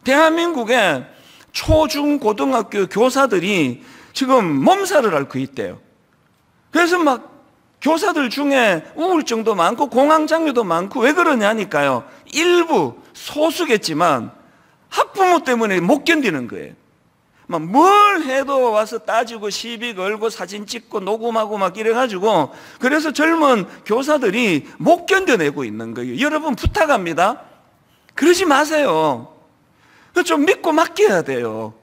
대한민국에 초, 중, 고등학교 교사들이 지금 몸살을 앓고 있대요. 그래서 막 교사들 중에 우울증도 많고 공황장애도 많고 왜 그러냐니까요. 일부, 소수겠지만 학부모 때문에 못 견디는 거예요. 막 뭘 해도 와서 따지고 시비 걸고 사진 찍고 녹음하고 막 이래가지고 그래서 젊은 교사들이 못 견뎌내고 있는 거예요. 여러분 부탁합니다. 그러지 마세요. 좀 믿고 맡겨야 돼요.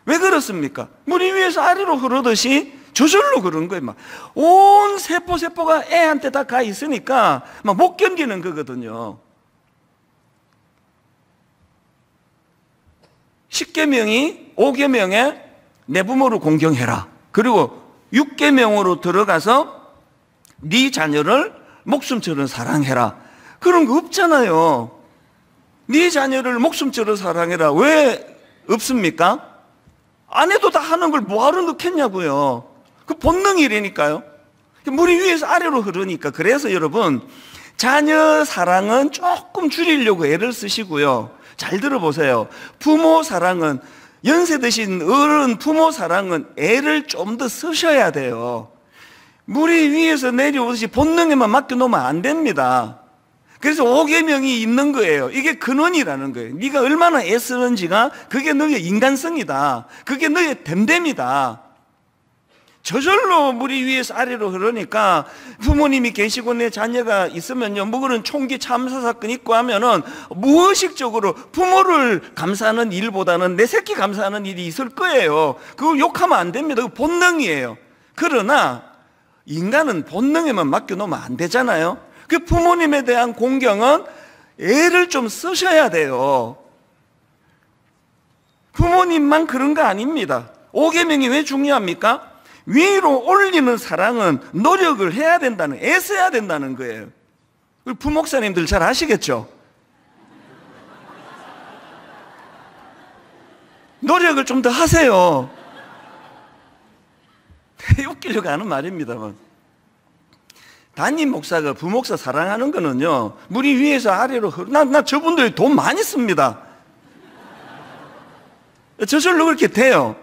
왜 그렇습니까? 물이 위에서 아래로 흐르듯이 저절로 그런 거예요. 막 온 세포가 애한테 다 가 있으니까 막 못 견디는 거거든요. 10계명이 5계명에 내 부모를 공경해라. 그리고 6계명으로 들어가서 네 자녀를 목숨처럼 사랑해라. 그런 거 없잖아요. 네 자녀를 목숨처럼 사랑해라. 왜 없습니까? 안 해도 다 하는 걸 뭐하러 넣겠냐고요. 그 본능이라니까요. 물이 위에서 아래로 흐르니까. 그래서 여러분 자녀 사랑은 조금 줄이려고 애를 쓰시고요. 잘 들어보세요. 부모 사랑은, 연세 드신 어른 부모 사랑은 애를 좀 더 쓰셔야 돼요. 물이 위에서 내려오듯이 본능에만 맡겨놓으면 안 됩니다. 그래서 5계명이 있는 거예요. 이게 근원이라는 거예요. 네가 얼마나 애쓰는지가 그게 너의 인간성이다. 그게 너의 됨됨이다. 저절로 물이 위에서 아래로 흐르니까 부모님이 계시고 내 자녀가 있으면요, 뭐 그런 총기 참사 사건 있고 하면은 무의식적으로 부모를 감사하는 일보다는 내 새끼 감사하는 일이 있을 거예요. 그걸 욕하면 안 됩니다. 그거 본능이에요. 그러나 인간은 본능에만 맡겨놓으면 안 되잖아요. 그 부모님에 대한 공경은 애를 좀 쓰셔야 돼요. 부모님만 그런 거 아닙니다. 5계명이 왜 중요합니까? 위로 올리는 사랑은 노력을 해야 된다는, 애써야 된다는 거예요. 부목사님들 잘 아시겠죠? 노력을 좀 더 하세요. 웃기려고 하는 말입니다만, 담임 목사가 부목사 사랑하는 거는요, 물이 위에서 아래로 나 저분들 돈 많이 씁니다. 저절로 그렇게 돼요.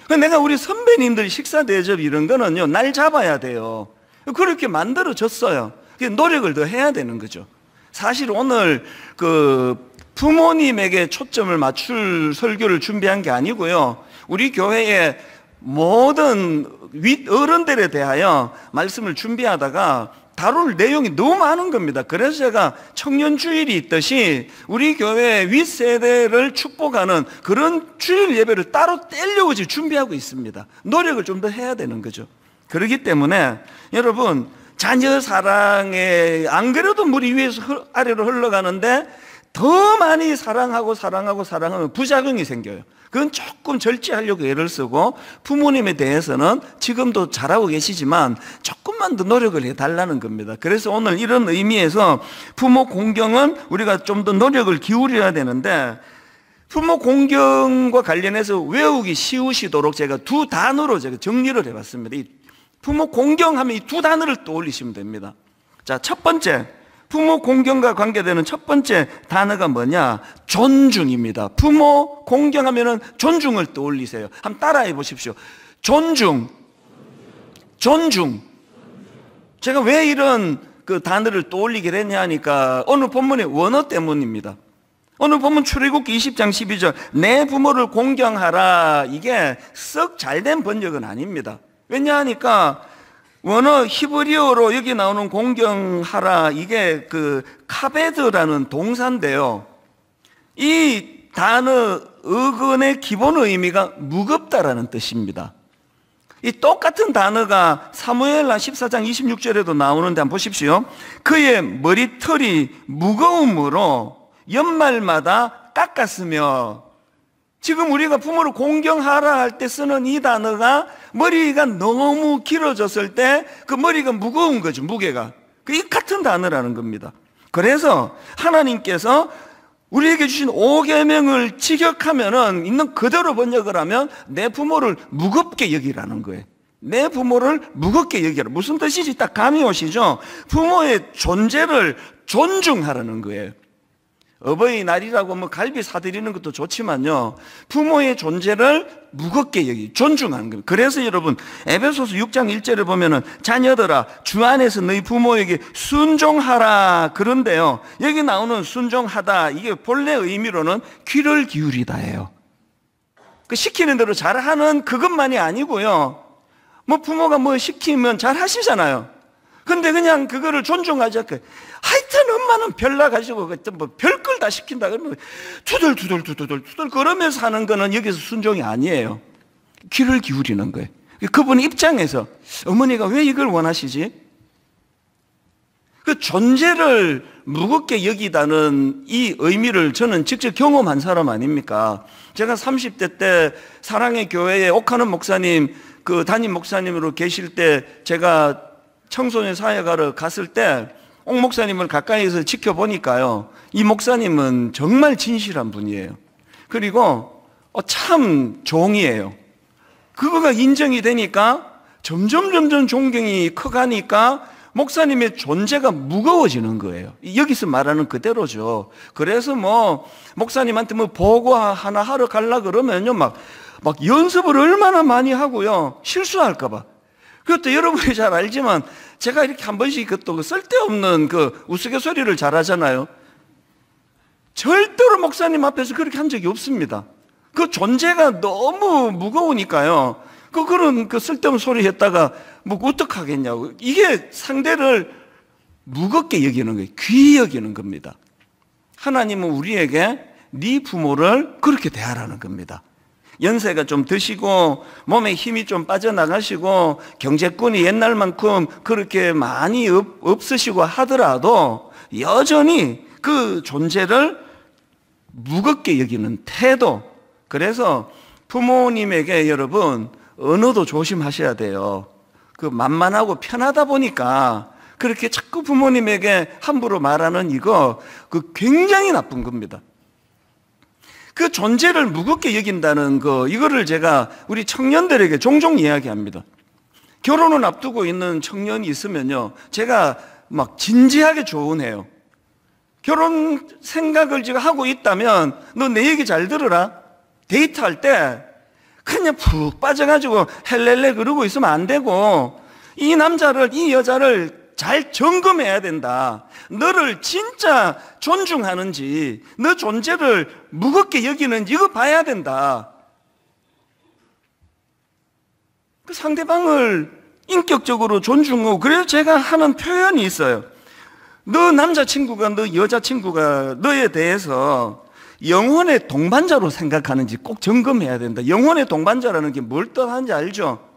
내가 우리 선배님들 식사 대접 이런 거는요, 날 잡아야 돼요. 그렇게 만들어졌어요. 노력을 더 해야 되는 거죠. 사실 오늘 그 부모님에게 초점을 맞출 설교를 준비한 게 아니고요, 우리 교회의 모든 윗 어른들에 대하여 말씀을 준비하다가 다룰 내용이 너무 많은 겁니다. 그래서 제가 청년주일이 있듯이 우리 교회 윗세대를 축복하는 그런 주일 예배를 따로 떼려고 지금 준비하고 있습니다. 노력을 좀 더 해야 되는 거죠. 그렇기 때문에 여러분, 자녀 사랑에 안 그래도 물이 위에서 아래로 흘러가는데 더 많이 사랑하면 부작용이 생겨요. 그건 조금 절제하려고 애를 쓰고, 부모님에 대해서는 지금도 잘하고 계시지만 조금만 더 노력을 해달라는 겁니다. 그래서 오늘 이런 의미에서 부모 공경은 우리가 좀 더 노력을 기울여야 되는데, 부모 공경과 관련해서 외우기 쉬우시도록 제가 두 단어로 제가 정리를 해봤습니다. 이 부모 공경하면 이 두 단어를 떠올리시면 됩니다. 자, 첫 번째, 부모 공경과 관계되는 첫 번째 단어가 뭐냐? 존중입니다. 부모 공경하면은 존중을 떠올리세요. 한번 따라해 보십시오. 존중. 제가 왜 이런 그 단어를 떠올리게 됐냐 하니까 오늘 본문의 원어 때문입니다. 오늘 본문 출애굽기 20장 12절, 내 부모를 공경하라. 이게 썩 잘된 번역은 아닙니다. 왜냐 하니까 원어 히브리어로 여기 나오는 공경하라, 이게 그 카베드라는 동사인데요, 이 단어 어근의 기본 의미가 무겁다라는 뜻입니다. 이 똑같은 단어가 사무엘하 14장 26절에도 나오는데 한번 보십시오. 그의 머리털이 무거움으로 연말마다 깎았으며, 지금 우리가 부모를 공경하라 할 때 쓰는 이 단어가 머리가 너무 길어졌을 때 그 머리가 무거운 거죠, 무게가. 이 같은 단어라는 겁니다. 그래서 하나님께서 우리에게 주신 5계명을 직역하면은 있는 그대로 번역을 하면 내 부모를 무겁게 여기라는 거예요. 내 부모를 무겁게 여기라. 무슨 뜻인지 딱 감이 오시죠? 부모의 존재를 존중하라는 거예요. 어버이날이라고 뭐 갈비 사드리는 것도 좋지만요, 부모의 존재를 무겁게 여기 존중하는 겁니다. 그래서 여러분 에베소서 6장 1절에 보면은 자녀들아 주 안에서 너희 부모에게 순종하라 그런데요, 여기 나오는 순종하다, 이게 본래 의미로는 귀를 기울이다예요. 그 시키는 대로 잘하는 그것만이 아니고요, 뭐 부모가 뭐 시키면 잘 하시잖아요. 근데 그냥 그거를 존중하지 않고 하여튼 엄마는 별나 가지고 뭐 별걸 다 시킨다 그러면 투덜투덜 그러면서 하는 거는 여기서 순종이 아니에요. 귀를 기울이는 거예요. 그분 입장에서 어머니가 왜 이걸 원하시지? 그 존재를 무겁게 여기다는 이 의미를 저는 직접 경험한 사람 아닙니까? 제가 30대 때 사랑의 교회에 옥하는 목사님 그 담임 목사님으로 계실 때 제가 청소년 사역하러 갔을 때 옥 목사님을 가까이서 지켜보니까요, 이 목사님은 정말 진실한 분이에요. 그리고 참 종이에요. 그거가 인정이 되니까 점점 존경이 커가니까 목사님의 존재가 무거워지는 거예요. 여기서 말하는 그대로죠. 그래서 뭐 목사님한테 뭐 보고 하나 하러 가려고 그러면요 막 연습을 얼마나 많이 하고요, 실수할까 봐. 그것도 여러분이 잘 알지만 제가 이렇게 한 번씩 그 쓸데없는 그 우스갯소리를 잘하잖아요. 절대로 목사님 앞에서 그렇게 한 적이 없습니다. 그 존재가 너무 무거우니까요, 그런 그 쓸데없는 소리 했다가 뭐 어떡하겠냐고. 이게 상대를 무겁게 여기는 거예요. 귀히 여기는 겁니다. 하나님은 우리에게 네 부모를 그렇게 대하라는 겁니다. 연세가 좀 드시고 몸에 힘이 좀 빠져나가시고 경제권이 옛날만큼 그렇게 많이 없으시고 하더라도 여전히 그 존재를 무겁게 여기는 태도. 그래서 부모님에게 여러분 언어도 조심하셔야 돼요. 그 만만하고 편하다 보니까 그렇게 자꾸 부모님에게 함부로 말하는 이거 그 굉장히 나쁜 겁니다. 그 존재를 무겁게 여긴다는 거, 이거를 제가 우리 청년들에게 종종 이야기합니다. 결혼을 앞두고 있는 청년이 있으면요, 제가 막 진지하게 조언해요. 결혼 생각을 지금 하고 있다면 너 내 얘기 잘 들으라. 데이트할 때 그냥 푹 빠져가지고 헬렐레 그러고 있으면 안 되고, 이 남자를, 이 여자를 잘 점검해야 된다. 너를 진짜 존중하는지, 너 존재를 무겁게 여기는지 이거 봐야 된다. 그 상대방을 인격적으로 존중하고, 그래서 제가 하는 표현이 있어요. 너 남자친구가, 너 여자친구가 너에 대해서 영혼의 동반자로 생각하는지 꼭 점검해야 된다. 영혼의 동반자라는 게 뭘 뜻하는지 알죠?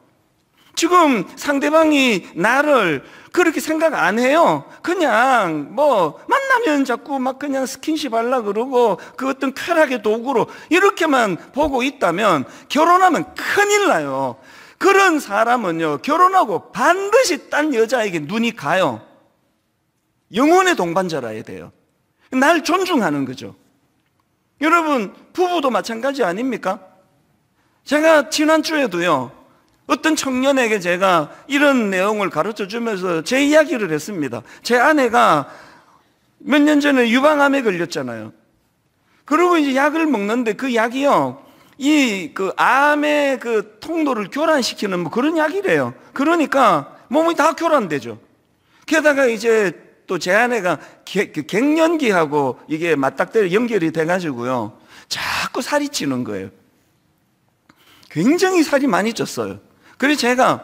지금 상대방이 나를 그렇게 생각 안 해요. 그냥 뭐 만나면 자꾸 막 그냥 스킨십 하려고 그러고 그 어떤 쾌락의 도구로 이렇게만 보고 있다면 결혼하면 큰일 나요. 그런 사람은요, 결혼하고 반드시 딴 여자에게 눈이 가요. 영혼의 동반자라야 돼요. 날 존중하는 거죠. 여러분, 부부도 마찬가지 아닙니까? 제가 지난주에도요, 어떤 청년에게 제가 이런 내용을 가르쳐 주면서 제 이야기를 했습니다. 제 아내가 몇 년 전에 유방암에 걸렸잖아요. 그리고 이제 약을 먹는데 그 약이요, 그 암의 그 통로를 교란시키는 뭐 그런 약이래요. 그러니까 몸이 다 교란되죠. 게다가 이제 또 제 아내가 갱년기하고 이게 맞닥뜨려 연결이 돼가지고요, 자꾸 살이 찌는 거예요. 굉장히 살이 많이 쪘어요. 그래서 제가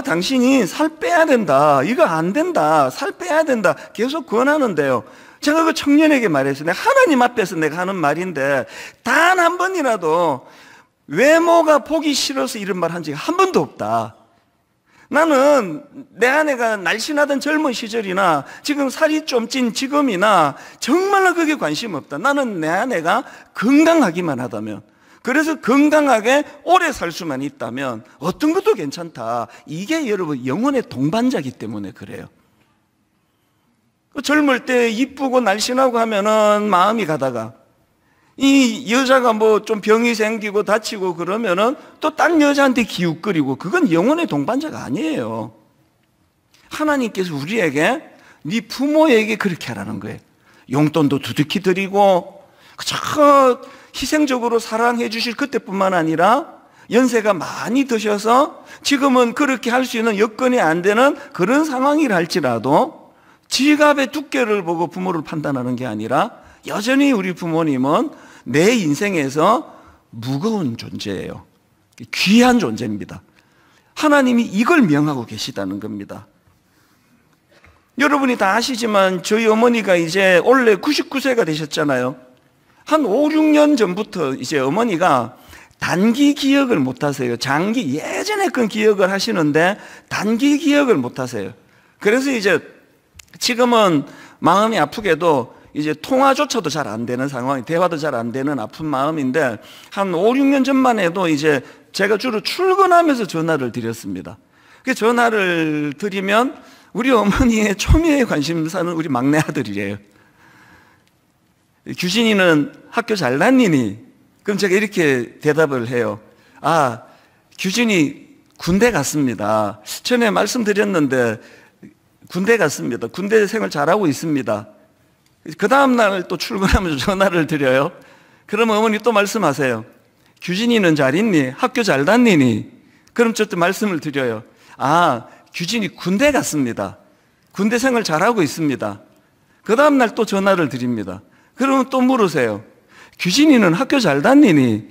당신이 살 빼야 된다, 이거 안 된다, 살 빼야 된다 계속 권하는데요, 제가 그 청년에게 말했어요. 내가 하나님 앞에서 내가 하는 말인데 단 한 번이라도 외모가 보기 싫어서 이런 말 한 적이 한 번도 없다. 나는 내 아내가 날씬하던 젊은 시절이나 지금 살이 좀 찐 지금이나 정말로 그게 관심 없다. 나는 내 아내가 건강하기만 하다면, 그래서 건강하게 오래 살 수만 있다면 어떤 것도 괜찮다. 이게 여러분 영혼의 동반자이기 때문에 그래요. 젊을 때 이쁘고 날씬하고 하면은 마음이 가다가 이 여자가 뭐 좀 병이 생기고 다치고 그러면은 또 딴 여자한테 기웃거리고, 그건 영혼의 동반자가 아니에요. 하나님께서 우리에게 네 부모에게 그렇게 하라는 거예요. 용돈도 두둑히 드리고 저 희생적으로 사랑해 주실 그때뿐만 아니라 연세가 많이 드셔서 지금은 그렇게 할 수 있는 여건이 안 되는 그런 상황이라 할지라도 지갑의 두께를 보고 부모를 판단하는 게 아니라 여전히 우리 부모님은 내 인생에서 무거운 존재예요. 귀한 존재입니다. 하나님이 이걸 명하고 계시다는 겁니다. 여러분이 다 아시지만 저희 어머니가 이제 원래 99세가 되셨잖아요. 한 5, 6년 전부터 이제 어머니가 단기 기억을 못 하세요. 장기, 예전에 건 기억을 하시는데 단기 기억을 못 하세요. 그래서 이제 지금은 마음이 아프게도 이제 통화조차도 잘 안 되는 상황이, 대화도 잘 안 되는 아픈 마음인데, 한 5, 6년 전만 해도 이제 제가 주로 출근하면서 전화를 드렸습니다. 그 전화를 드리면 우리 어머니의 초미의 관심사는 우리 막내 아들이에요. 규진이는 학교 잘 다니니? 그럼 제가 이렇게 대답을 해요. 아, 규진이 군대 갔습니다. 전에 말씀드렸는데 군대 갔습니다. 군대 생활 잘하고 있습니다. 그 다음날 또 출근하면서 전화를 드려요. 그러면 어머니 또 말씀하세요. 규진이는 잘 있니? 학교 잘 다니니? 그럼 저 또 말씀을 드려요. 아, 규진이 군대 갔습니다. 군대 생활 잘하고 있습니다. 그 다음날 또 전화를 드립니다. 그러면 또 물으세요. 규진이는 학교 잘 다니니?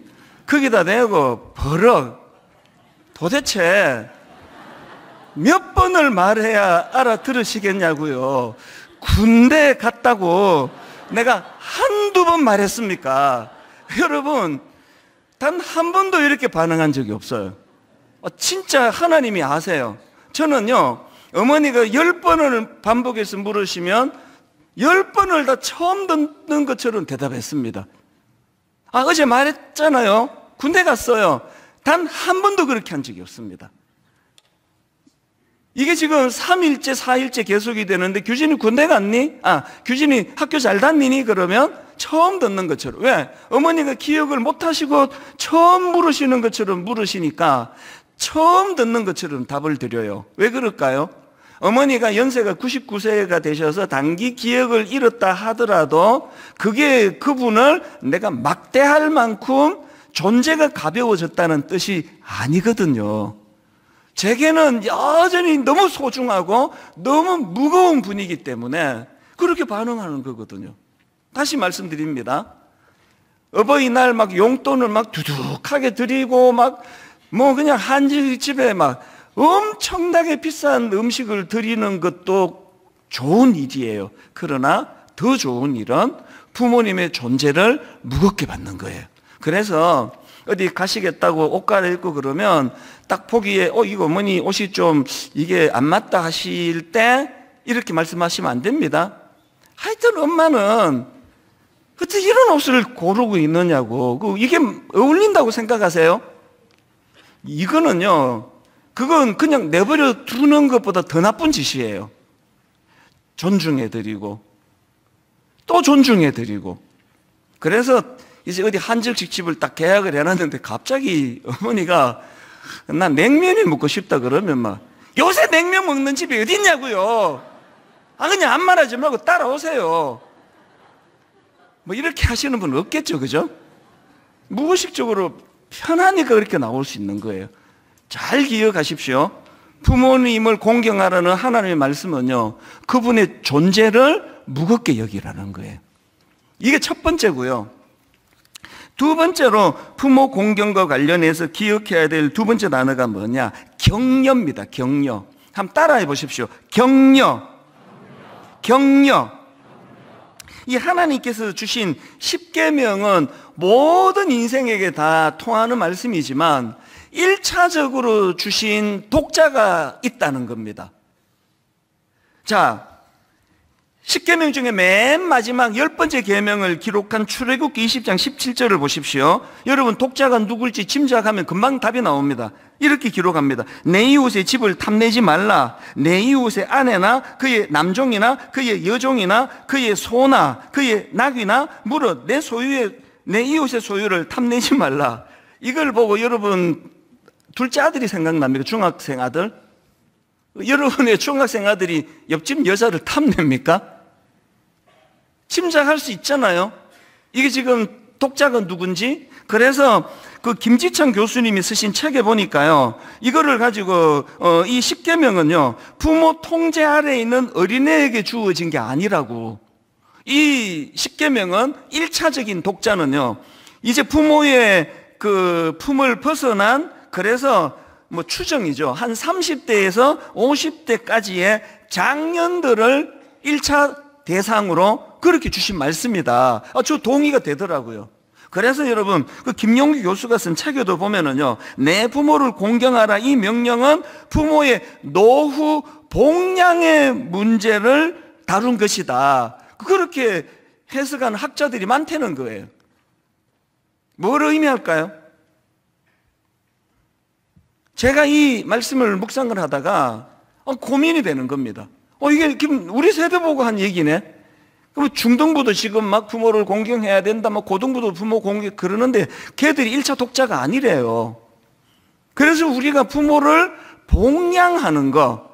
거기다 대고 버럭 도대체 몇 번을 말해야 알아들으시겠냐고요. 군대 갔다고 내가 한두 번 말했습니까? 여러분, 단 한 번도 이렇게 반응한 적이 없어요. 진짜 하나님이 아세요. 저는요, 어머니가 10번을 반복해서 물으시면 10번을 다 처음 듣는 것처럼 대답했습니다. 아, 어제 말했잖아요. 군대 갔어요. 단 한 번도 그렇게 한 적이 없습니다. 이게 지금 3일째, 4일째 계속이 되는데, 규진이 군대 갔니? 아, 규진이 학교 잘 다니니? 그러면 처음 듣는 것처럼. 왜? 어머니가 기억을 못 하시고 처음 물으시는 것처럼 물으시니까 처음 듣는 것처럼 답을 드려요. 왜 그럴까요? 어머니가 연세가 99세가 되셔서 단기 기억을 잃었다 하더라도 그게 그분을 내가 막대할 만큼 존재가 가벼워졌다는 뜻이 아니거든요. 제게는 여전히 너무 소중하고 너무 무거운 분이기 때문에 그렇게 반응하는 거거든요. 다시 말씀드립니다. 어버이날 막 용돈을 막 두둑하게 드리고 막 뭐 그냥 한집에 막 엄청나게 비싼 음식을 드리는 것도 좋은 일이에요. 그러나 더 좋은 일은 부모님의 존재를 무겁게 받는 거예요. 그래서 어디 가시겠다고 옷 갈아입고 그러면 딱 보기에 이거 어머니 옷이 좀 이게 안 맞다 하실 때 이렇게 말씀하시면 안 됩니다. 하여튼 엄마는 어떻게 이런 옷을 고르고 있느냐고, 이게 어울린다고 생각하세요? 이거는요, 그건 그냥 내버려 두는 것보다 더 나쁜 짓이에요. 존중해드리고 또 존중해드리고. 그래서 이제 어디 한정식집을 딱 계약을 해놨는데 갑자기 어머니가 난 냉면이 먹고 싶다 그러면 막 요새 냉면 먹는 집이 어디 있냐고요. 아, 그냥 아무 말하지 말고 따라오세요. 뭐 이렇게 하시는 분은 없겠죠, 그죠? 무의식적으로 편하니까 그렇게 나올 수 있는 거예요. 잘 기억하십시오. 부모님을 공경하라는 하나님의 말씀은요, 그분의 존재를 무겁게 여기라는 거예요. 이게 첫 번째고요. 두 번째로 부모 공경과 관련해서 기억해야 될 두 번째 단어가 뭐냐? 격려입니다. 격려. 한번 따라해 보십시오. 격려. 격려. 이 하나님께서 주신 십계명은 모든 인생에게 다 통하는 말씀이지만 1차적으로 주신 독자가 있다는 겁니다. 자, 십계명 중에 맨 마지막 10번째 계명을 기록한 출애굽기 20장 17절을 보십시오. 여러분 독자가 누굴지 짐작하면 금방 답이 나옵니다. 이렇게 기록합니다. 내 이웃의 집을 탐내지 말라. 내 이웃의 아내나 그의 남종이나 그의 여종이나 그의 소나 그의 낙이나 물어 내 이웃의 소유를 탐내지 말라. 이걸 보고 여러분 둘째 아들이 생각납니까? 중학생 아들? 여러분의 중학생 아들이 옆집 여자를 탐냅니까? 짐작할 수 있잖아요. 이게 지금 독자가 누군지. 그래서 그 김지천 교수님이 쓰신 책에 보니까요, 이거를 가지고 이 십계명은요 부모 통제 아래에 있는 어린애에게 주어진 게 아니라고. 이 십계명은 1차적인 독자는요 이제 부모의 그 품을 벗어난, 그래서 뭐 추정이죠, 한 30대에서 50대까지의 장년들을 1차 대상으로 그렇게 주신 말씀이다. 저 동의가 되더라고요. 그래서 여러분 그 김용기 교수가 쓴 책에도 보면은요, 내 부모를 공경하라, 이 명령은 부모의 노후 복양의 문제를 다룬 것이다. 그렇게 해석한 학자들이 많다는 거예요. 뭘 의미할까요? 제가 이 말씀을 묵상을 하다가 고민이 되는 겁니다. 이게 우리 세대 보고 한 얘기네. 그럼 중등부도 지금 막 부모를 공경해야 된다, 막 고등부도 부모 공경 그러는데 걔들이 1차 독자가 아니래요. 그래서 우리가 부모를 복양하는 거,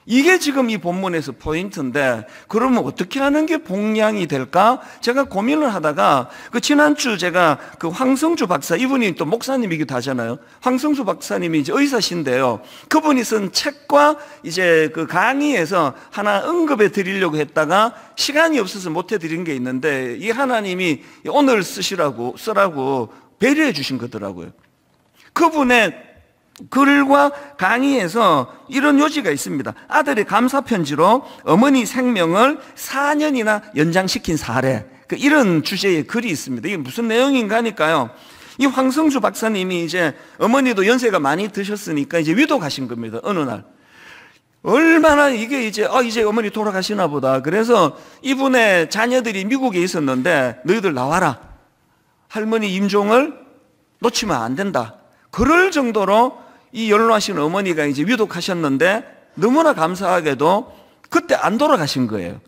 이게 지금 이 본문에서 포인트인데, 그러면 어떻게 하는 게 복양이 될까? 제가 고민을 하다가 그 지난주 제가 그 황성주 박사, 이분이 또 목사님이기도 하잖아요. 황성주 박사님이 이제 의사신데요. 그분이 쓴 책과 이제 그 강의에서 하나 언급해 드리려고 했다가 시간이 없어서 못 해드린 게 있는데, 이 하나님이 오늘 쓰라고 배려해 주신 거더라고요. 그분의 글과 강의에서 이런 요지가 있습니다. 아들의 감사편지로 어머니 생명을 4년이나 연장시킨 사례, 이런 주제의 글이 있습니다. 이게 무슨 내용인가 하니까요, 이 황성주 박사님이 이제 어머니도 연세가 많이 드셨으니까 이제 위독하신 겁니다. 어느 날 얼마나 이게 이제 어머니 돌아가시나 보다. 그래서 이분의 자녀들이 미국에 있었는데 너희들 나와라, 할머니 임종을 놓치면 안 된다. 그럴 정도로 이 연로하신 어머니가 이제 위독하셨는데 너무나 감사하게도 그때 안 돌아가신 거예요.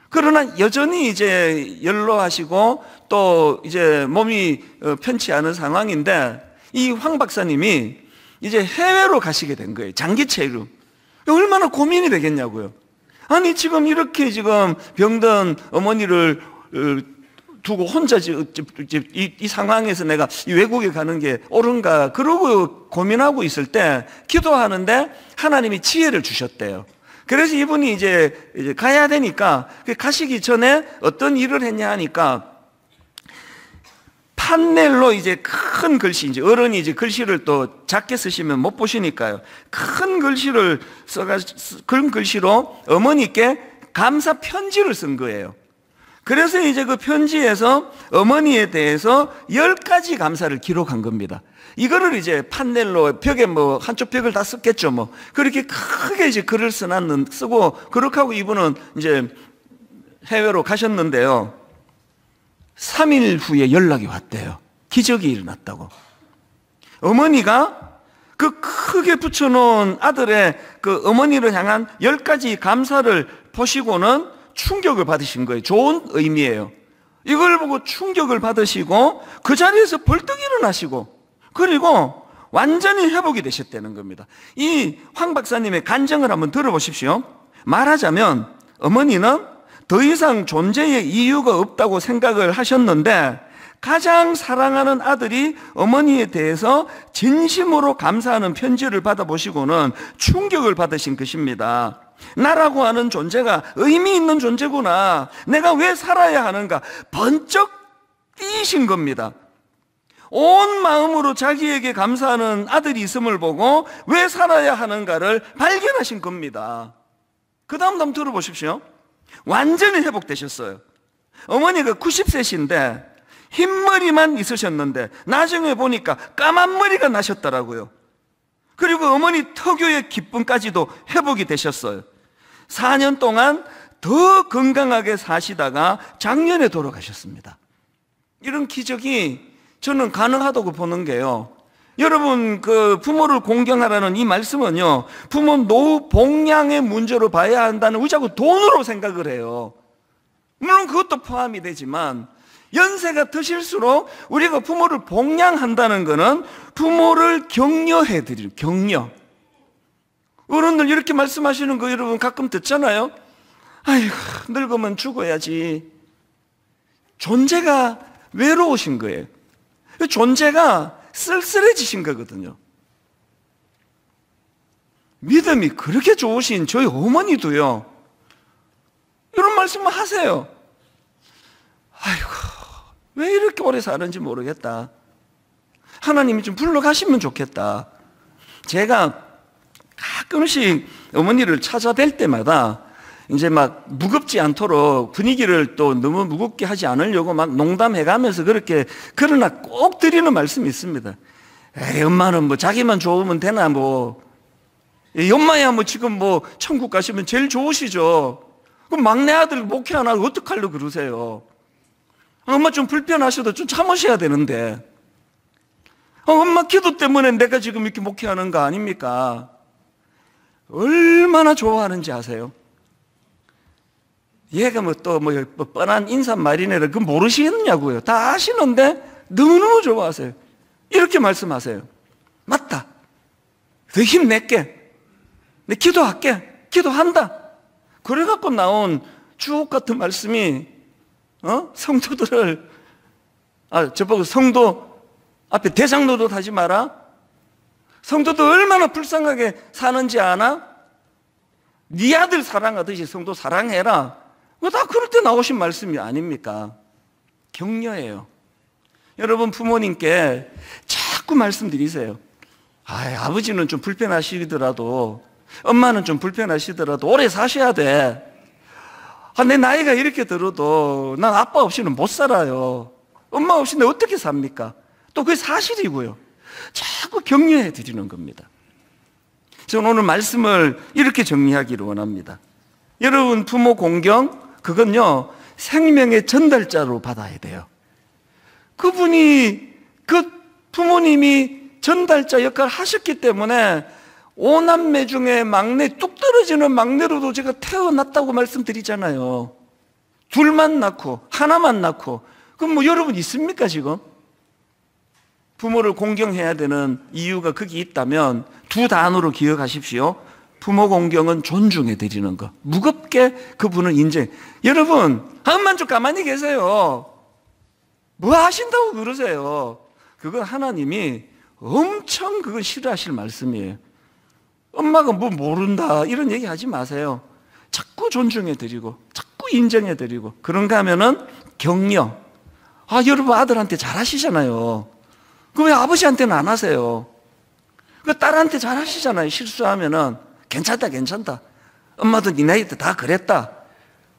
그러나 여전히 이제 연로하시고 또 이제 몸이 편치 않은 상황인데, 이 황 박사님이 이제 해외로 가시게 된 거예요. 장기체류. 얼마나 고민이 되겠냐고요. 아니 지금 이렇게 지금 병든 어머니를 두고 혼자 이 상황에서 내가 외국에 가는 게 옳은가, 그러고 고민하고 있을 때 기도하는데 하나님이 지혜를 주셨대요. 그래서 이분이 이제 가야 되니까 가시기 전에 어떤 일을 했냐 하니까, 판넬로 이제 큰 글씨, 이제 어른이 이제 글씨를 또 작게 쓰시면 못 보시니까요, 큰 글씨를 그런 글씨로 어머니께 감사 편지를 쓴 거예요. 그래서 이제 그 편지에서 어머니에 대해서 10가지 감사를 기록한 겁니다. 이거를 이제 판넬로 벽에 뭐 한쪽 벽을 다 썼겠죠. 뭐 그렇게 크게 이제 글을 쓰고 그렇게 하고 이분은 이제 해외로 가셨는데요, 3일 후에 연락이 왔대요. 기적이 일어났다고. 어머니가 그 크게 붙여놓은 아들의 그 어머니를 향한 10가지 감사를 보시고는 충격을 받으신 거예요. 좋은 의미예요. 이걸 보고 충격을 받으시고 그 자리에서 벌떡 일어나시고, 그리고 완전히 회복이 되셨다는 겁니다. 이 황 박사님의 간증을 한번 들어보십시오. 말하자면 어머니는 더 이상 존재의 이유가 없다고 생각을 하셨는데, 가장 사랑하는 아들이 어머니에 대해서 진심으로 감사하는 편지를 받아보시고는 충격을 받으신 것입니다. 나라고 하는 존재가 의미 있는 존재구나, 내가 왜 살아야 하는가, 번쩍 뛰신 겁니다. 온 마음으로 자기에게 감사하는 아들이 있음을 보고 왜 살아야 하는가를 발견하신 겁니다. 그 다음 한번 들어보십시오. 완전히 회복되셨어요. 어머니가 90세신데 흰머리만 있으셨는데 나중에 보니까 까만 머리가 나셨더라고요. 그리고 어머니 특유의 기쁨까지도 회복이 되셨어요. 4년 동안 더 건강하게 사시다가 작년에 돌아가셨습니다. 이런 기적이 저는 가능하다고 보는 게요, 여러분 그 부모를 공경하라는 이 말씀은요, 부모 노후 복양의 문제로 봐야 한다는, 우리 자꾸 돈으로 생각을 해요. 물론 그것도 포함이 되지만 연세가 드실수록 우리가 부모를 복양한다는 것은 부모를 격려해 드리는, 격려. 어른들 이렇게 말씀하시는 거 여러분 가끔 듣잖아요. 아이고, 늙으면 죽어야지. 존재가 외로우신 거예요. 존재가 쓸쓸해지신 거거든요. 믿음이 그렇게 좋으신 저희 어머니도요, 이런 말씀을 하세요. 아이고, 왜 이렇게 오래 사는지 모르겠다. 하나님이 좀 불러가시면 좋겠다. 제가 가끔씩 어머니를 찾아뵐 때마다 이제 막 무겁지 않도록 분위기를 또 너무 무겁게 하지 않으려고 막 농담해가면서 그렇게, 그러나 꼭 드리는 말씀이 있습니다. 에이, 엄마는 뭐 자기만 좋으면 되나, 뭐. 엄마야 뭐 지금 뭐 천국 가시면 제일 좋으시죠. 그럼 막내 아들 목회 안 하고 어떡하려고 그러세요? 엄마 좀 불편하셔도 좀 참으셔야 되는데. 엄마 기도 때문에 내가 지금 이렇게 목회하는 거 아닙니까? 얼마나 좋아하는지 아세요? 얘가 뭐 또 뭐 뻔한 인사말이네라 그거 모르시겠냐고요. 다 아시는데 너무너무 좋아하세요. 이렇게 말씀하세요. 맞다. 더 힘낼게. 내 기도할게. 기도한다. 그래갖고 나온 주옥 같은 말씀이, 성도들을, 저보고 성도 앞에 대장노릇 하지 마라. 성도도 얼마나 불쌍하게 사는지 아나? 네 아들 사랑하듯이 성도 사랑해라. 다 그럴 때 나오신 말씀이 아닙니까? 격려예요. 여러분 부모님께 자꾸 말씀드리세요. 아버지는 좀 불편하시더라도, 엄마는 좀 불편하시더라도 오래 사셔야 돼. 내 나이가 이렇게 들어도 난 아빠 없이는 못 살아요. 엄마 없이는 어떻게 삽니까? 또 그게 사실이고요. 자꾸 격려해 드리는 겁니다. 저는 오늘 말씀을 이렇게 정리하기를 원합니다. 여러분 부모 공경, 그건요 생명의 전달자로 받아야 돼요. 그분이, 그 부모님이 전달자 역할을 하셨기 때문에 5남매 중에 막내, 뚝 떨어지는 막내로도 제가 태어났다고 말씀드리잖아요. 둘만 낳고 하나만 낳고. 그럼 뭐 여러분 있습니까 지금? 부모를 공경해야 되는 이유가 거기 있다면 두 단어로 기억하십시오. 부모 공경은 존중해 드리는 것. 무겁게 그분을 인정. 여러분 한만 좀 가만히 계세요. 뭐 하신다고 그러세요? 그건 하나님이 엄청 그건 싫어하실 말씀이에요. 엄마가 뭐 모른다 이런 얘기 하지 마세요. 자꾸 존중해 드리고 자꾸 인정해 드리고. 그런가 하면은 격려. 여러분 아들한테 잘하시잖아요. 그 왜 아버지한테는 안 하세요? 그 딸한테 잘하시잖아요. 실수하면은 괜찮다 괜찮다. 엄마도 네 나이 때 다 그랬다.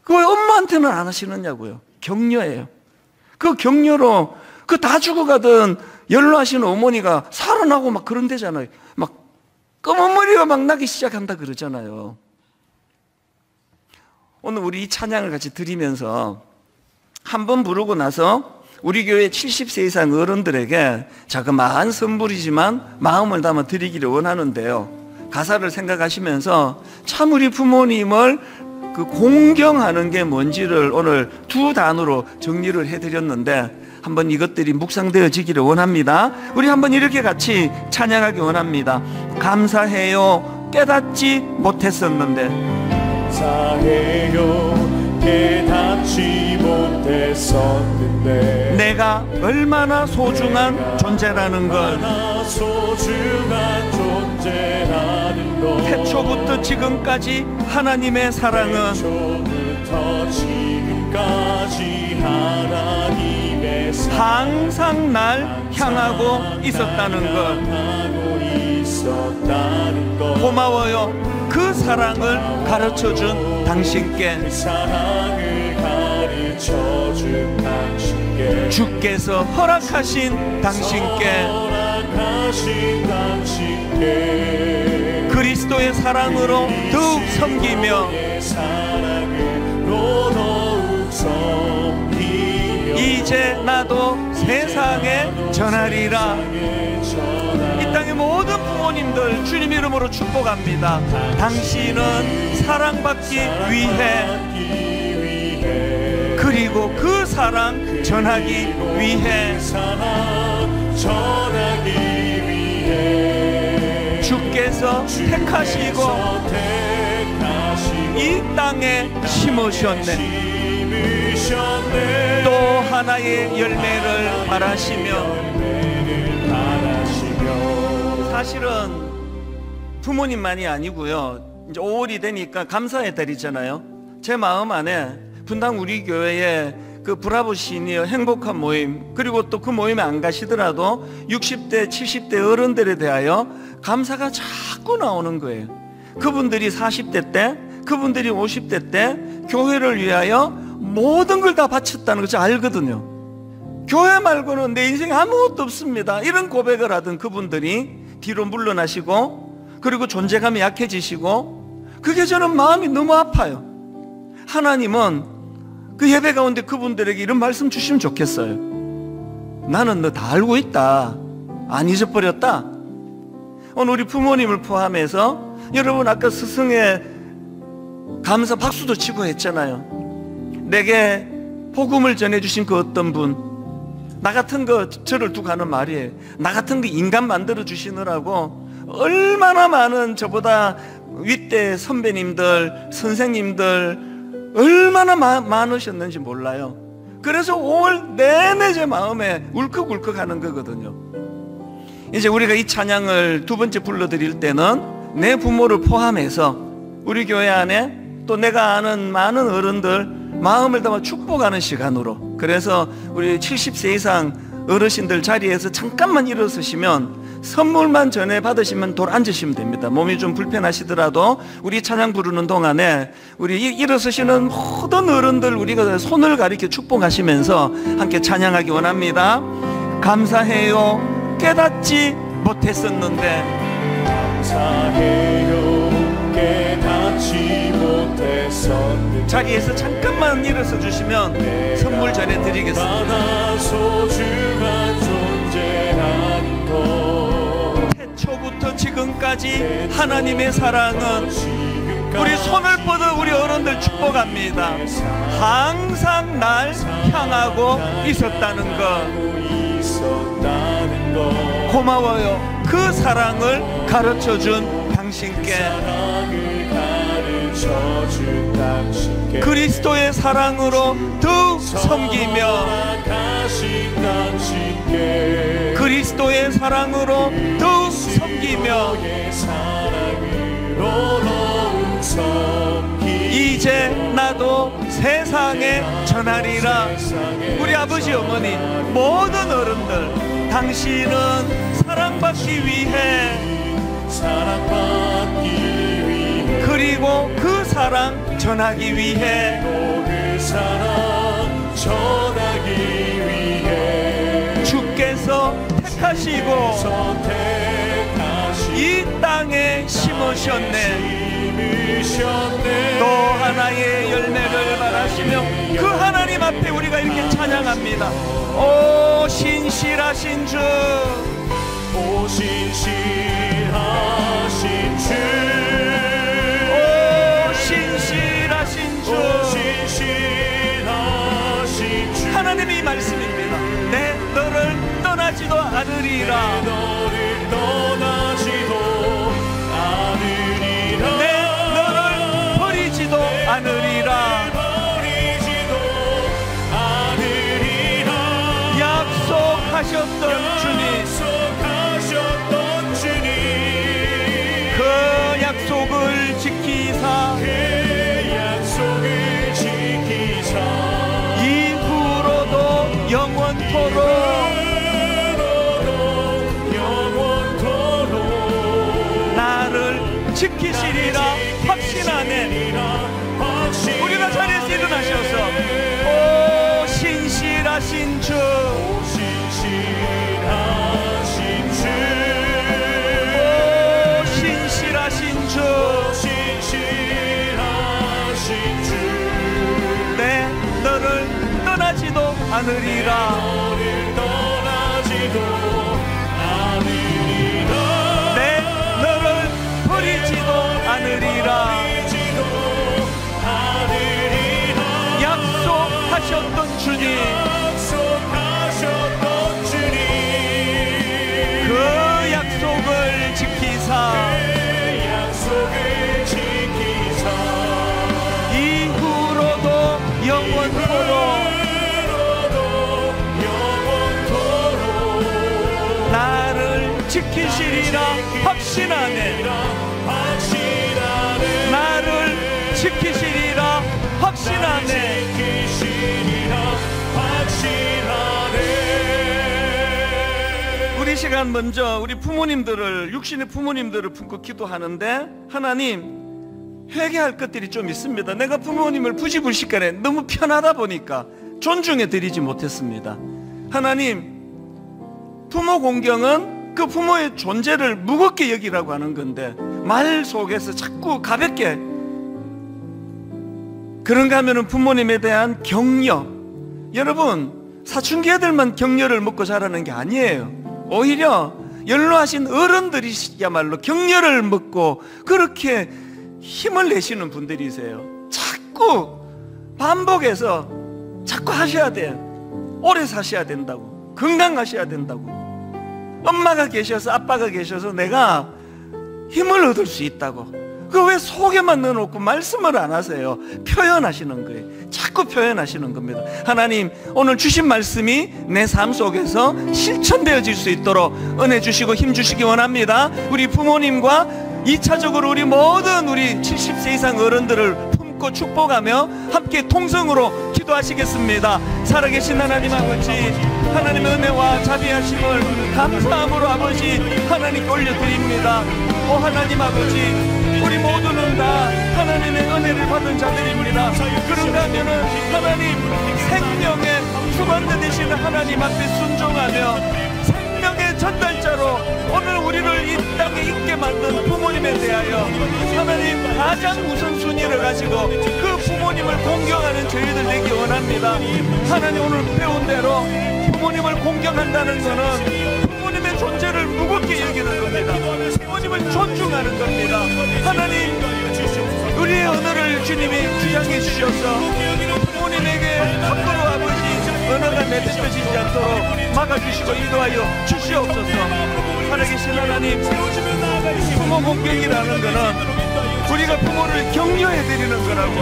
그 왜 엄마한테는 안 하시느냐고요. 격려예요. 그 격려로 그 다 죽어가던 연로하신 어머니가 살아나고 막 그런대잖아요. 막 검은 머리가 막 나기 시작한다 그러잖아요. 오늘 우리 이 찬양을 같이 드리면서 한 번 부르고 나서 우리 교회 70세 이상 어른들에게 자그마한 선물이지만 마음을 담아 드리기를 원하는데요. 가사를 생각하시면서 참 우리 부모님을 그 공경하는 게 뭔지를 오늘 두 단어로 정리를 해드렸는데 한번 이것들이 묵상되어지기를 원합니다. 우리 한번 이렇게 같이 찬양하기 원합니다. 감사해요. 깨닫지 못했었는데. 감사해요. 깨닫지 못했었는데 내가 얼마나 소중한 존재라는 걸. 얼마나 소중한 존재라는 것. 태초부터 지금까지 하나님의 사랑은 태초부터 지금까지 하나님의 사랑은 항상 날 향하고 있었다는 것. 고마워요. 그 사랑을 가르쳐준 당신께. 그 사랑을 가르쳐준 당신께. 주께서 허락하신 당신께. 허락하신 당신께. 그리스도의 사랑으로 더욱 섬기며 사랑을 이제 나도 세상에 전하리라. 이 땅의 모든 부모님들 주님 이름으로 축복합니다. 당신은 사랑받기 위해, 그리고 그 사랑 전하기 위해, 주께서 택하시고 이 땅에 심으셨네. 또 하나의 열매를 바라시며. 사실은 부모님만이 아니고요, 이제 5월이 되니까 감사의 달이잖아요. 제 마음 안에 분당 우리 교회에 그 브라보 시니어 행복한 모임, 그리고 또 그 모임에 안 가시더라도 60대 70대 어른들에 대하여 감사가 자꾸 나오는 거예요. 그분들이 40대 때, 그분들이 50대 때 교회를 위하여 모든 걸 다 바쳤다는 것을 알거든요. 교회 말고는 내 인생에 아무것도 없습니다, 이런 고백을 하던 그분들이 뒤로 물러나시고, 그리고 존재감이 약해지시고, 그게 저는 마음이 너무 아파요. 하나님은 그 예배 가운데 그분들에게 이런 말씀 주시면 좋겠어요. 나는 너 다 알고 있다, 안 잊어버렸다. 오늘 우리 부모님을 포함해서 여러분 아까 스승의 감사 박수도 치고 했잖아요. 내게 복음을 전해주신 그 어떤 분, 나 같은 거 저를 두고 하는 말이에요. 나 같은 거 인간 만들어 주시느라고 얼마나 많은 저보다 윗대 선배님들, 선생님들 얼마나 많으셨는지 몰라요. 그래서 5월 내내 제 마음에 울컥울컥 하는 거거든요. 이제 우리가 이 찬양을 두 번째 불러드릴 때는 내 부모를 포함해서 우리 교회 안에 또 내가 아는 많은 어른들 마음을 담아 축복하는 시간으로, 그래서 우리 70세 이상 어르신들 자리에서 잠깐만 일어서시면 선물만 전해 받으시면 돌 앉으시면 됩니다. 몸이 좀 불편하시더라도 우리 찬양 부르는 동안에 우리 일어서시는 모든 어른들 우리가 손을 가리켜 축복하시면서 함께 찬양하기 원합니다. 감사해요, 깨닫지 못했었는데. 감사해요, 깨닫지 못했었는데. 자리에서 잠깐만 일어서 주시면 선물 전해드리겠습니다. 소중한 존재라는 것. 태초부터 지금까지 하나님의 사랑은 우리 손을 뻗어 우리 어른들 축복합니다. 항상 날 향하고 있었다는 것. 고마워요. 그 사랑을 가르쳐준 당신께. 그리스도의 사랑으로 더욱 섬기며, 그리스도의 사랑으로 더욱 섬기며, 이제 나도 세상에 전하리라. 우리 아버지 어머니 모든 어른들, 당신은 사랑받기 위해, 그리고 그 사랑 전하기 위해, 주께서 택하시고 이 땅에 심으셨네. 또 하나의 열매를 바라시며 그 하나님 앞에 우리가 이렇게 찬양합니다. 오 신실하신 주, 오 신실하신 주, 신실하신 주, 신실하신 주. 하나님의 말씀입니다. 내 너를 떠나지도 않으리라. 너를 떠나지도 않으리라. 내 너를 버리지도 않으리라. 약속하셨던 주님, 그 약속을 지키사, 이후로도 영원토록 나를 지키시리라 확신하네. 우리가 자리에서 일어나셔서 오 신실하신 주, 내 너를 않으리라. 너를 떠나지도 않으리라. 내 너를 버리지도 않으리라. 약속하셨던 주님, 약속하셨던 주님, 그 약속을 지키사 약속을 지키사 이후로도 영원토록 나를 지키시리라 확신하네. 나를 지키시리라 확신하네. 우리 시간 먼저 우리 부모님들을, 육신의 부모님들을 품고 기도하는데, 하나님, 회개할 것들이 좀 있습니다. 내가 부모님을 부지불식간에 너무 편하다 보니까 존중해 드리지 못했습니다. 하나님, 부모 공경은 그 부모의 존재를 무겁게 여기라고 하는 건데, 말 속에서 자꾸 가볍게, 그런가 하면은 부모님에 대한 격려, 여러분 사춘기 애들만 격려를 먹고 자라는 게 아니에요. 오히려 연로하신 어른들이야말로 격려를 먹고 그렇게 힘을 내시는 분들이세요. 자꾸 반복해서 자꾸 하셔야 돼. 오래 사셔야 된다고, 건강하셔야 된다고, 엄마가 계셔서 아빠가 계셔서 내가 힘을 얻을 수 있다고. 그 왜 속에만 넣어놓고 말씀을 안 하세요? 표현하시는 거예요. 자꾸 표현하시는 겁니다. 하나님, 오늘 주신 말씀이 내 삶 속에서 실천되어질 수 있도록 은혜 주시고 힘 주시기 원합니다. 우리 부모님과 2차적으로 우리 모든 우리 70세 이상 어른들을 품고 축복하며 함께 통성으로 기도하시겠습니다. 살아계신 하나님 아버지, 하나님의 은혜와 자비하심을 감사함으로 아버지 하나님께 올려드립니다. 오 하나님 아버지, 우리 모두는 다 하나님의 은혜를 받은 자들입니다. 그런가 하면은 하나님 생명의 주관자 되시는 하나님 앞에 순종하며 생명의 전달자로 오늘 우리를 이 땅에 있게 만든 부모님에 대하여 하나님 가장 우선순위를 가지고 그 부모님을 공경하는 저희들 되기 원합니다. 하나님, 오늘 배운 대로 부모님을 공경한다는 것은 부모님의 존재를 무겁게 여기는 겁니다. 부모님을 존중하는 겁니다. 하나님, 우리의 언어를 주님이 주장해 주셔서 부모님에게 함부로 아버지 언어가 내뱉어지지 않도록 막아주시고 인도하여 주시옵소서. 살아계신 하나님, 부모 공경이라는 것은 우리가 부모를 격려해드리는 거라고,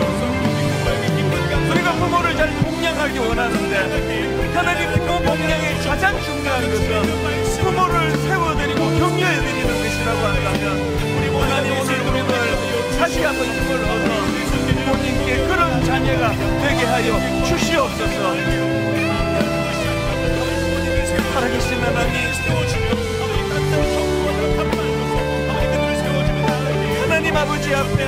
우리가 부모를 잘 공양하기 원하는데, 하나님 부모 공양의 가장 중요한 것은 부모를 세워드리고 격려해드리는 것이라고 한다면, 하나님 오늘 우리들 다시 한번 힘을 얻어 부모님께 그런 자녀가 되게 하여 주시옵소서. 살아계신 하나님, 하나님 아버지 앞에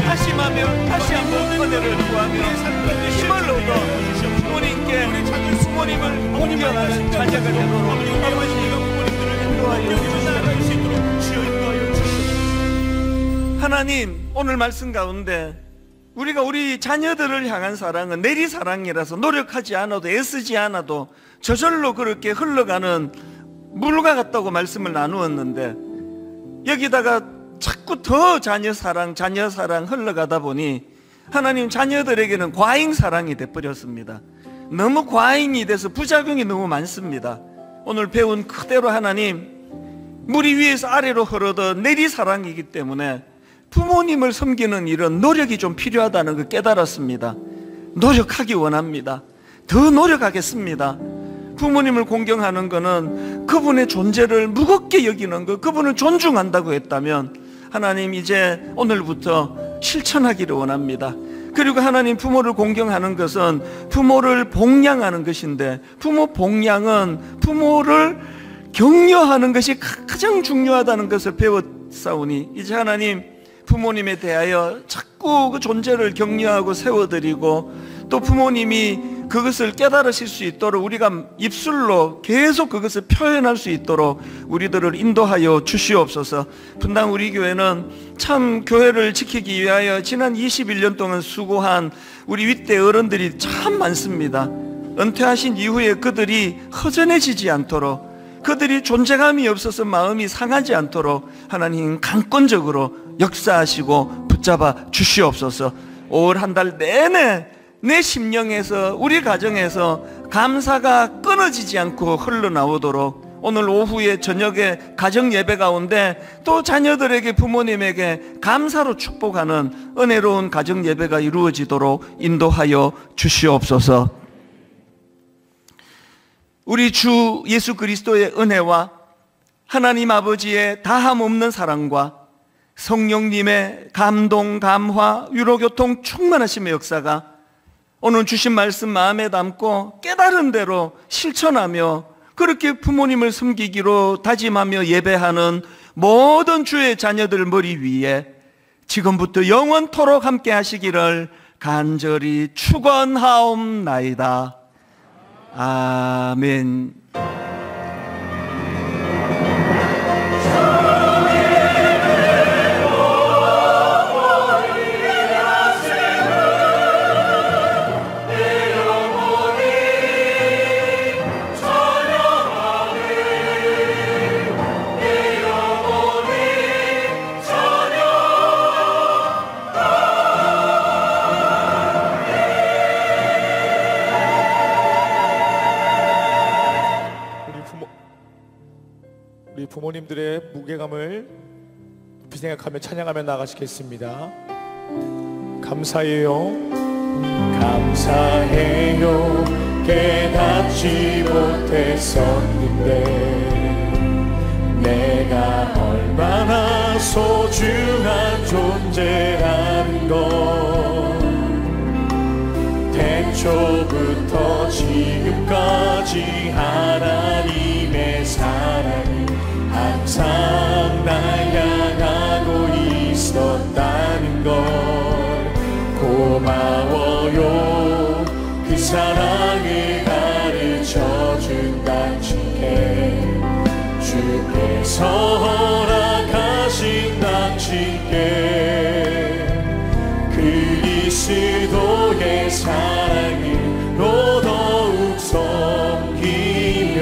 다시마며 다시 한번 은혜를 구하며 힘을 얻어 부모님께 부모님을 공경하는 자녀가 되도록 아버지 인도하여 주시옵소서. 하나님, 오늘 말씀 가운데 우리가 우리 자녀들을 향한 사랑은 내리사랑이라서 노력하지 않아도 애쓰지 않아도 저절로 그렇게 흘러가는 물과 같다고 말씀을 나누었는데, 여기다가 자꾸 더 자녀 사랑 흘러가다 보니 하나님 자녀들에게는 과잉사랑이 돼버렸습니다. 너무 과잉이 돼서 부작용이 너무 많습니다. 오늘 배운 그대로 하나님, 물이 위에서 아래로 흐르던 내리사랑이기 때문에 부모님을 섬기는 일은 노력이 좀 필요하다는 걸 깨달았습니다. 노력하기 원합니다. 더 노력하겠습니다. 부모님을 공경하는 것은 그분의 존재를 무겁게 여기는 것, 그분을 존중한다고 했다면 하나님 이제 오늘부터 실천하기를 원합니다. 그리고 하나님, 부모를 공경하는 것은 부모를 복양하는 것인데, 부모 복양은 부모를 격려하는 것이 가장 중요하다는 것을 배웠사오니, 이제 하나님 부모님에 대하여 자꾸 그 존재를 격려하고 세워드리고, 또 부모님이 그것을 깨달으실 수 있도록 우리가 입술로 계속 그것을 표현할 수 있도록 우리들을 인도하여 주시옵소서. 분당 우리 교회는 참 교회를 지키기 위하여 지난 21년 동안 수고한 우리 윗대 어른들이 참 많습니다. 은퇴하신 이후에 그들이 허전해지지 않도록, 그들이 존재감이 없어서 마음이 상하지 않도록 하나님 강권적으로 역사하시고 붙잡아 주시옵소서. 올 한 달 내내 내 심령에서, 우리 가정에서 감사가 끊어지지 않고 흘러나오도록 오늘 오후에 저녁에 가정 예배 가운데 또 자녀들에게, 부모님에게 감사로 축복하는 은혜로운 가정 예배가 이루어지도록 인도하여 주시옵소서. 우리 주 예수 그리스도의 은혜와 하나님 아버지의 다함 없는 사랑과 성령님의 감동, 감화, 위로교통 충만하심의 역사가 오늘 주신 말씀 마음에 담고 깨달은 대로 실천하며 그렇게 부모님을 섬기기로 다짐하며 예배하는 모든 주의 자녀들 머리 위에 지금부터 영원토록 함께 하시기를 간절히 축원하옵나이다. 아멘. 우리 부모님들의 무게감을 높이 생각하며 찬양하며 나가시겠습니다. 감사해요, 감사해요, 깨닫지 못했었는데 내가 얼마나 소중한 존재라는 걸 태초부터 지금까지 하나님의 사랑이 항상 날 향하고 있었다는 걸 고마워요. 그 사랑을 가르쳐준 당신께 주께서 허락하신 당신께 그리스도의 사랑으로 더욱 섬기며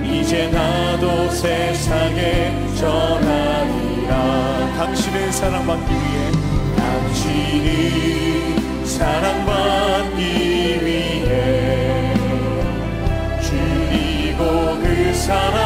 이제 나도 세상에 전하리라. 당신의 사랑받기 위해, 당신이 사랑받기 위해 주리고 그 사랑